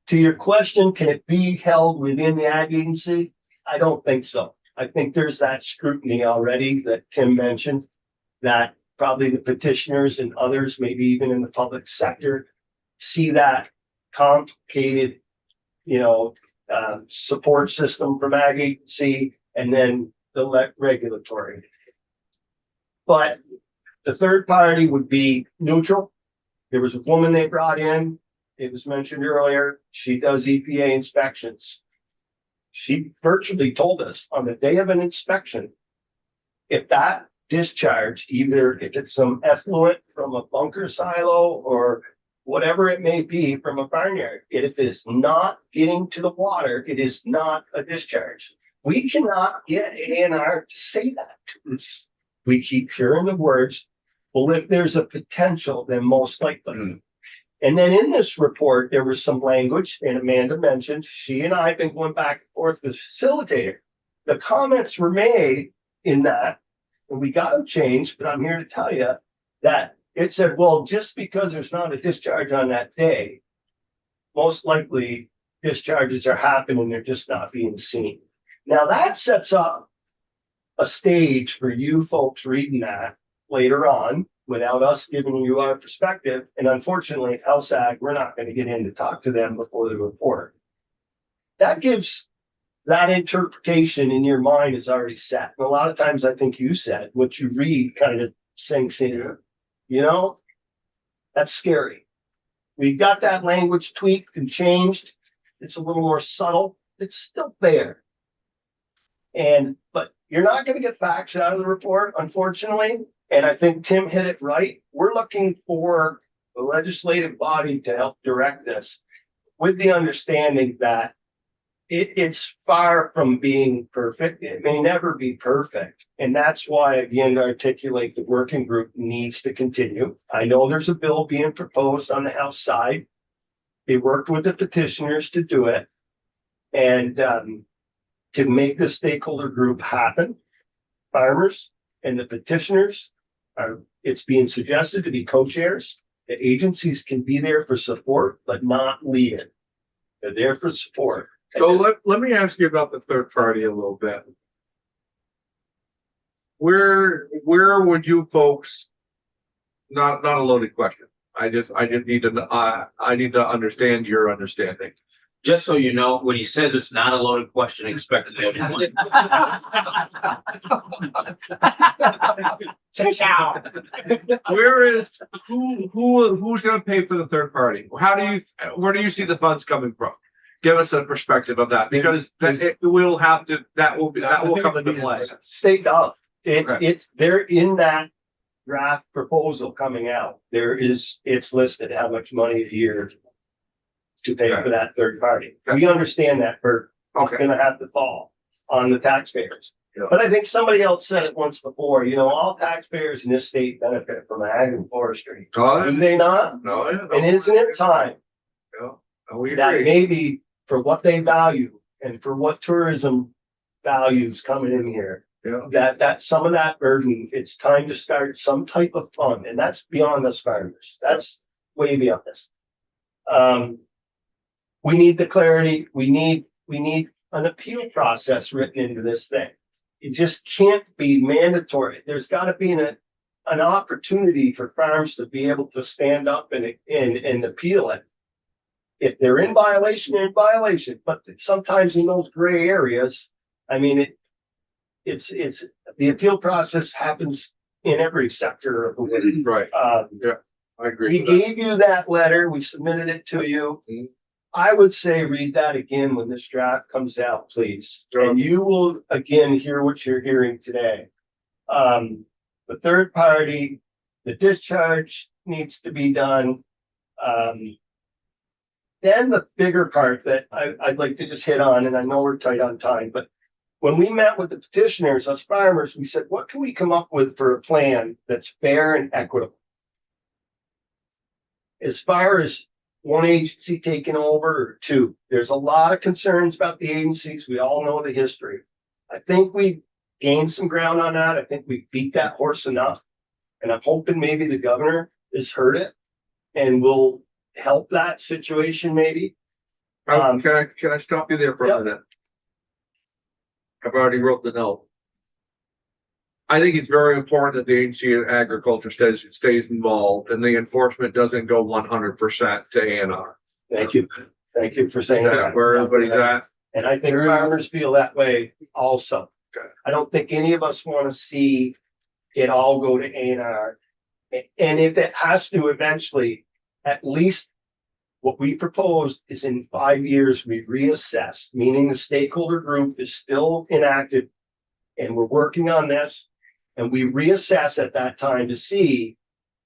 To your question, can it be held within the ag agency? I don't think so. I think there's that scrutiny already that Tim mentioned, that probably the petitioners and others, maybe even in the public sector, see that complicated, support system from ag agency and then the regulatory. But the third party would be neutral. There was a woman they brought in. It was mentioned earlier. She does EPA inspections. She virtually told us on the day of an inspection, if that discharge, either if it's some effluent from a bunker silo or whatever it may be from a barnyard, if it's not getting to the water, it is not a discharge. We cannot get A&R to say that to us. We keep hearing the words Well, if there's a potential, then most likely. And then in this report, there was some language, and Amanda mentioned, she and I have been going back and forth with the facilitator. The comments were made in that, and we got them changed, but I'm here to tell you that it said, well, just because there's not a discharge on that day, most likely discharges are happening, they're just not being seen. Now that sets up a stage for you folks reading that later on without us giving you our perspective. And unfortunately, LSAG, we're not going to get in to talk to them before the report. That gives that interpretation in your mind is already set. And a lot of times I think you said what you read kind of sinks in, you know, that's scary. We got that language tweaked and changed. It's a little more subtle. It's still there. But you're not going to get facts out of the report, unfortunately. And I think Tim hit it right. We're looking for the legislative body to help direct this with the understanding that it's far from being perfect. It may never be perfect. And that's why, again, to articulate the working group needs to continue. I know there's a bill being proposed on the House side. They worked with the petitioners to do it and to make the stakeholder group happen. Farmers and the petitioners it's being suggested to be co-chairs. The agencies can be there for support, but not lead it. They're there for support. So let me ask you about the third party a little bit. Where would you folks, not a loaded question. I just need to, I need to understand your understanding. Just so you know, when he says it's not a loaded question, expect a loaded one. Who's going to pay for the third party? Where do you see the funds coming from? Give us a perspective of that, because that will come into play. State does. They're in that draft proposal coming out. It's listed how much money a year to pay for that third party. We understand that burden. It's gonna have to fall on the taxpayers. But I think somebody else said it once before, you know, all taxpayers in this state benefit from ag and forestry. Do they not? No. And isn't it time We that agree. maybe for what they value and for what tourism values coming in here, that some of that burden, it's time to start some type of fund, and that's beyond us farmers. That's way beyond us. We need the clarity. We need an appeal process written into this thing. It just can't be mandatory. There's got to be an opportunity for farms to be able to stand up and appeal it. If they're in violation, they're in violation. But sometimes in those gray areas, I mean, it's the appeal process happens in every sector of the way. Right. I agree. We gave you that letter. We submitted it to you. I would say read that again when this draft comes out, please. And you will again hear what you're hearing today. The third party, the discharge needs to be done. Then the bigger part that I'd like to just hit on, and I know we're tight on time, but when we met with the petitioners, us farmers, we said, what can we come up with for a plan that's fair and equitable? As far as one agency taking over or two, there's a lot of concerns about the agencies. We all know the history. I think we gained some ground on that. I think we beat that horse enough. And I'm hoping maybe the governor has heard it and will help that situation maybe. Can I stop you there for a minute? I've already wrote the note. I think it's very important that the agency of agriculture stays involved and the enforcement doesn't go 100% to ANR. Thank you. Thank you for saying that. Where everybody's at. And I think farmers feel that way also. I don't think any of us want to see it all go to ANR. And if it has to eventually, at least what we proposed is in 5 years, we reassess, meaning the stakeholder group is still inactive and we're working on this. And we reassess at that time to see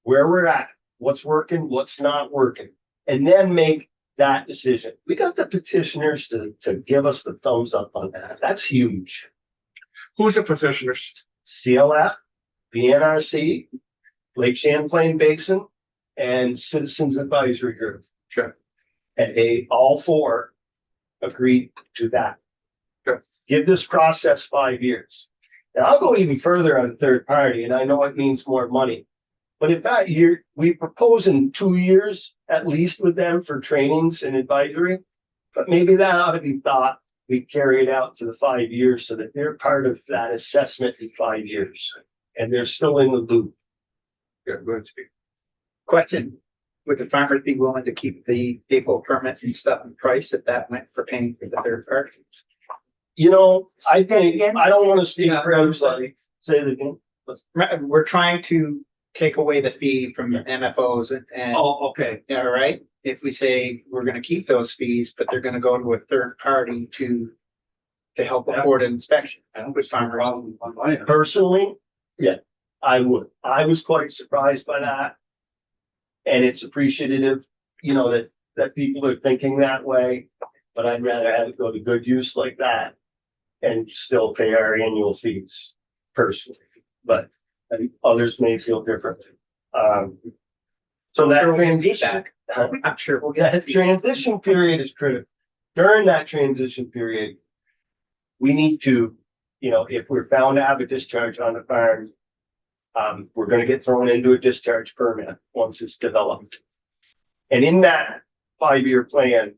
where we're at, what's working, what's not working, and then make that decision. We got the petitioners to give us the thumbs up on that. That's huge. Who's the petitioners? CLF, BNRC, Lake Champlain Basin and Citizens Advisory Group. Sure. And they all four agreed to that. Sure. Give this process 5 years. And I'll go even further on third party, and I know it means more money. But in that year, we propose in 2 years at least with them for trainings and advisory. But maybe that ought to be thought, we carry it out to the 5 years so that they're part of that assessment in 5 years. And they're still in the loop. Yeah, go ahead, Steve. Question, would the farmers be willing to keep the depot permit and stuff in price if that went for paying for the third party? You know, I think, I don't want to speak for everybody. Say it again. We're trying to take away the fee from the MFOs and. Oh, okay. All right, if we say we're gonna keep those fees, but they're gonna go to a third party to help afford an inspection. I don't with farmer. Personally, yeah, I would. I was quite surprised by that. And it's appreciative, you know, that people are thinking that way, but I'd rather have it go to good use like that and still pay our annual fees personally, but others may feel different. So that transition, I'm sure we'll get that transition period is critical. During that transition period, we need to, you know, if we're found to have a discharge on the farm, we're gonna get thrown into a discharge permit once it's developed. And in that 5-year plan,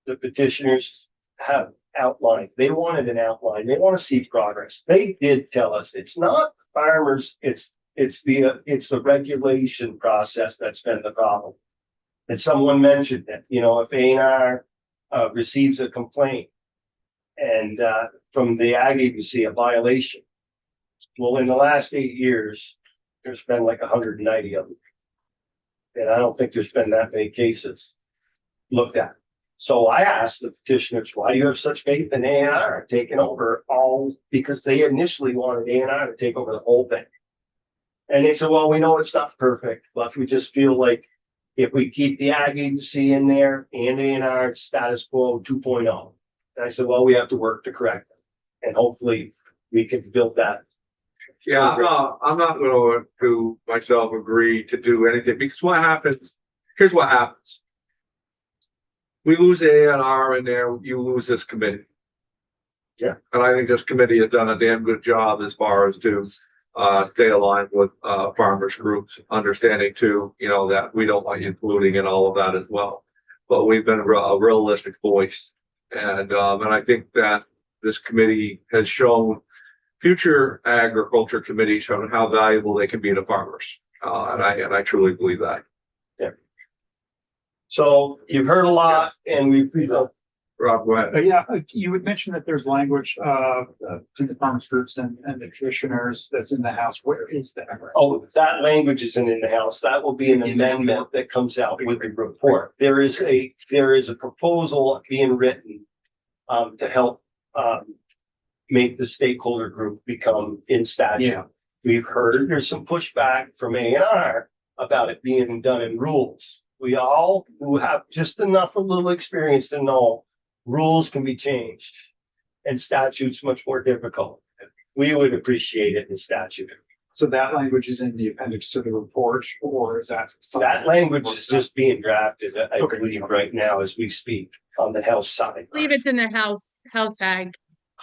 the petitioners have outlined, they wanted an outline, they want to see progress. They did tell us it's not farmers, it's the regulation process that's been the problem. And someone mentioned that, you know, if A&R receives a complaint and from the ag agency, a violation. Well, in the last 8 years, there's been like 190 of them. And I don't think there's been that many cases looked at. So I asked the petitioners, why do you have such faith in A&R taking over all, because they initially wanted A&R to take over the whole thing. And they said, well, we know it's not perfect, but we just feel like if we keep the ag agency in there and A&R status quo 2.0. And I said, well, we have to work to correct it. And hopefully we can build that. Yeah, I'm not gonna to myself agree to do anything because what happens, here's what happens. We lose A&R in there, you lose this committee. Yeah. And I think this committee has done a damn good job as far as to stay aligned with farmers groups, understanding too, you know, that we don't want you polluting and all of that as well. But we've been a realistic voice. And I think that this committee has shown future agriculture committees on how valuable they can be to farmers. And I truly believe that. Yeah. So you've heard a lot and we've, you know, Rob, go ahead. Yeah, you would mention that there's language to the farmers groups and the commissioners that's in the House. Where is that? oh, that language isn't in the House. That will be an amendment that comes out with the report. There is a proposal being written to help make the stakeholder group become in statute. Yeah. We've heard there's some pushback from A&R about it being done in rules. We all who have just enough a little experience to know rules can be changed and statutes much more difficult. We would appreciate it in statute. So that language is in the appendix to the report, or is that? That language is just being drafted, I believe, right now as we speak on the House side. I believe it's in the House Ag.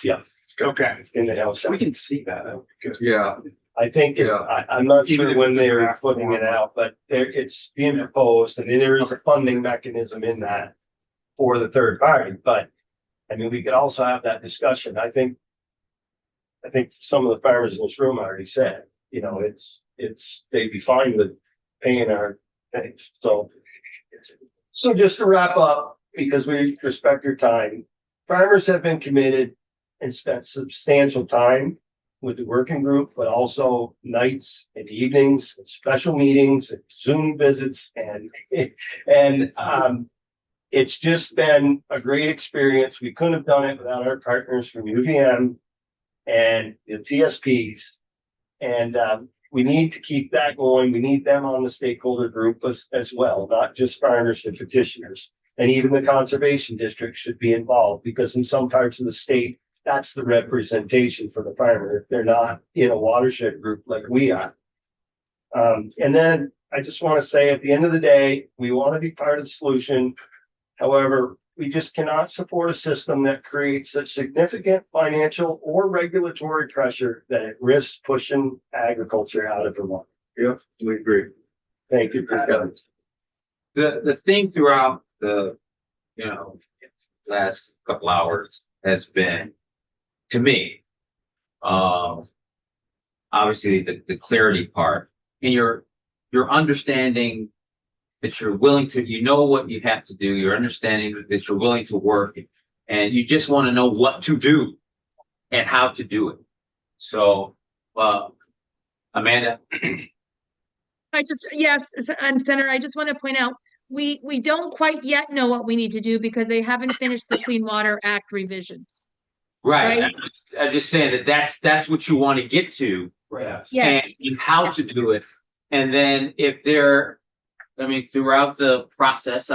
Yeah, Okay, in the House we side. can see that. That would be good. Yeah, I think it's, Yeah. I'm not Even sure if when it's they a were draft putting it form. out, but it's being proposed and there is a funding mechanism in that for the third party, but I mean, we could also have that discussion. I think some of the farmers in this room already said, you know, they'd be fine with paying our things. So just to wrap up, because we respect your time, farmers have been committed and spent substantial time with the working group, but also nights and evenings, and special meetings, and Zoom visits, and it's just been a great experience. We couldn't have done it without our partners from UVM and the TSPs. And we need to keep that going. We need them on the stakeholder group as well, not just farmers and petitioners. And even the conservation district should be involved because in some parts of the state, that's the representation for the farmer. If they're not in a watershed group like we are. And then I just want to say at the end of the day, we want to be part of the solution. However, we just cannot support a system that creates such significant financial or regulatory pressure that it risks pushing agriculture out of Vermont. Yep, we agree. Thank you. The thing throughout the, last couple hours has been, to me, obviously the clarity part and your understanding that you're willing to, what you have to do, your understanding that you're willing to work, and you just want to know what to do and how to do it. So, Amanda. Yes, and Senator, I just want to point out, we don't quite yet know what we need to do because they haven't finished the Clean Water Act revisions. Right. Right. I'm just saying that's what you want to get to. Right. Yes. And how to do it. And then if throughout the process,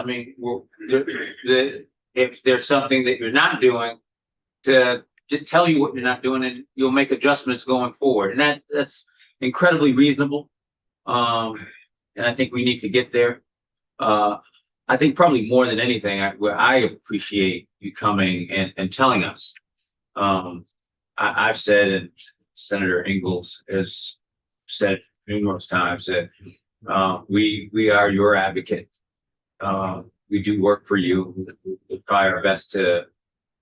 if there's something that you're not doing, to just tell you what you're not doing, and you'll make adjustments going forward. And that's incredibly reasonable. And I think we need to get there. I think probably more than anything, I appreciate you coming and telling us. I've said, and Senator Ingalls has said numerous times, that we are your advocate. We do work for you. We try our best to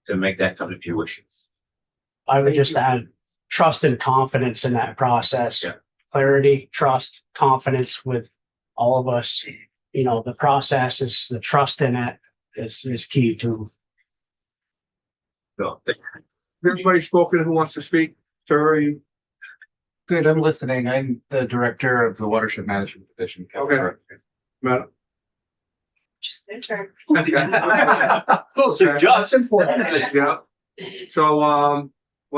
make that come to fruition. I would just add trust and confidence in that process. Yeah. Clarity, trust, confidence with all of us. The process is, the trust in it is key to. So, everybody spoken who wants to speak? Sir, you? Good, I'm listening. I'm the director of the Watershed Management Division. Okay. Madam. Just their turn. So John's important. Yeah. So, we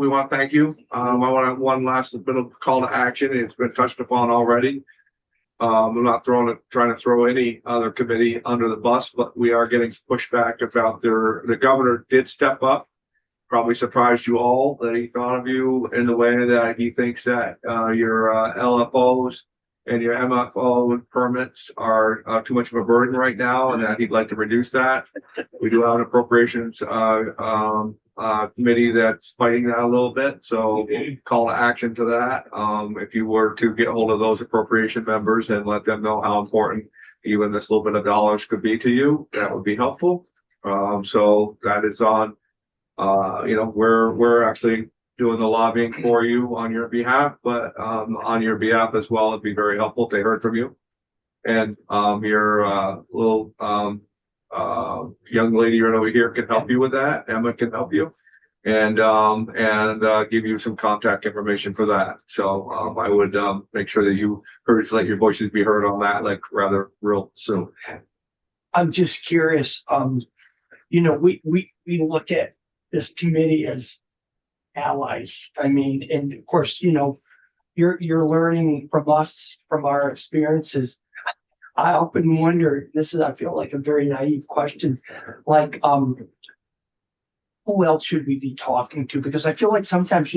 want to thank you. I want one last bit of call to action. It's been touched upon already. I'm not trying to throw any other committee under the bus, but we are getting pushback about the governor did step up. Probably surprised you all that he thought of you in the way that he thinks that your LFOs and your MFO permits are too much of a burden right now, and that he'd like to reduce that. We do have an appropriations committee that's fighting that a little bit, so call to action to that. If you were to get hold of those appropriation members and let them know how important even this little bit of dollars could be to you, that would be helpful. So that is on. We're actually doing the lobbying for you on your behalf, but on your behalf as well, it'd be very helpful if they heard from you. And your little young lady right over here can help you with that. Emma can help you, and give you some contact information for that. So I would make sure that you let your voices be heard on that, like rather real soon. I'm just curious, we look at this committee as allies. And of course, you're learning from us, from our experiences. I often wonder, I feel like a very naive question, like, who else should we be talking to? Because I feel like sometimes,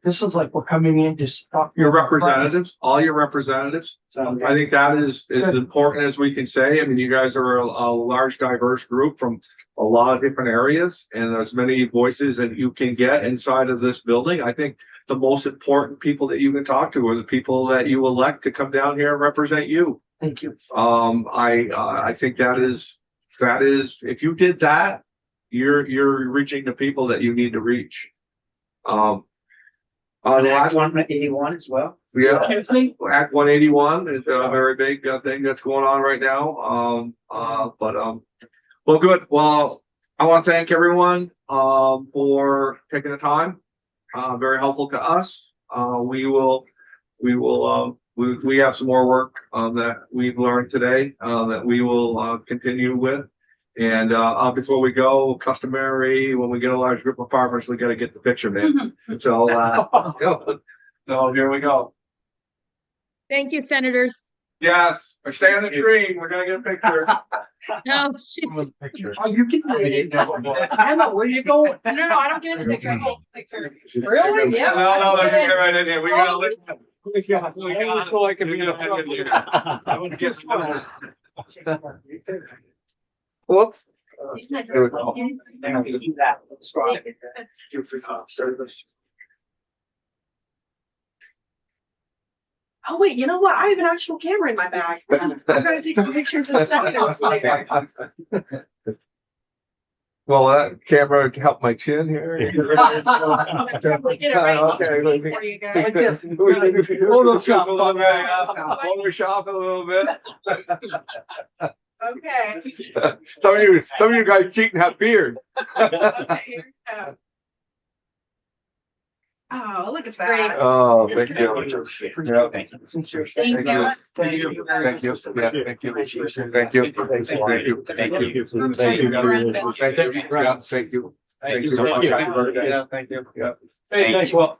this is like we're coming in to talk. Your representatives, all your representatives. So I think that is as important as we can say. I mean, you guys are a large, diverse group from a lot of different areas, and there's many voices that you can get inside of this building. I think the most important people that you can talk to are the people that you elect to come down here and represent you. Thank you. I think that is, if you did that, you're reaching the people that you need to reach. Act 181 as well. Yeah, Act 181 is a very big thing that's going on right now. Well, good. Well, I want to thank everyone for taking the time. Very helpful to us. We have some more work that we've learned today that we will continue with. And before we go, customary, when we get a large group of farmers, we got to get the picture, man. So here we go. Thank you, senators. Yes, stay on the tree. We're gonna get a picture. No, she's, Oh, you can. Emma, where you going? No, I don't get in the picture. I take pictures. Really? Yeah. No, let's get right in here. We gotta Oh. look. I always feel like I'm in a I would just. Whoops. There we go. Oh, wait, you know what? I have an actual camera in my bag. I'm gonna take some pictures of seconds later. Well, that camera helped my chin here. Probably get it right on Okay, let me- for you guys. Photoshop a little bit. Photoshop a little bit. Okay. Some of you guys cheat and have beard. Okay, here we go. Oh, look at that. Oh, thank you. Thank you. Thank you. Thank you. Thank you. Yeah, thank you. Thank you. Thank you. Thank you. Thank you. Thank you. Thank you. Yeah, thank you. Thank you. Yeah, thank you. Yeah. Hey, thanks, well.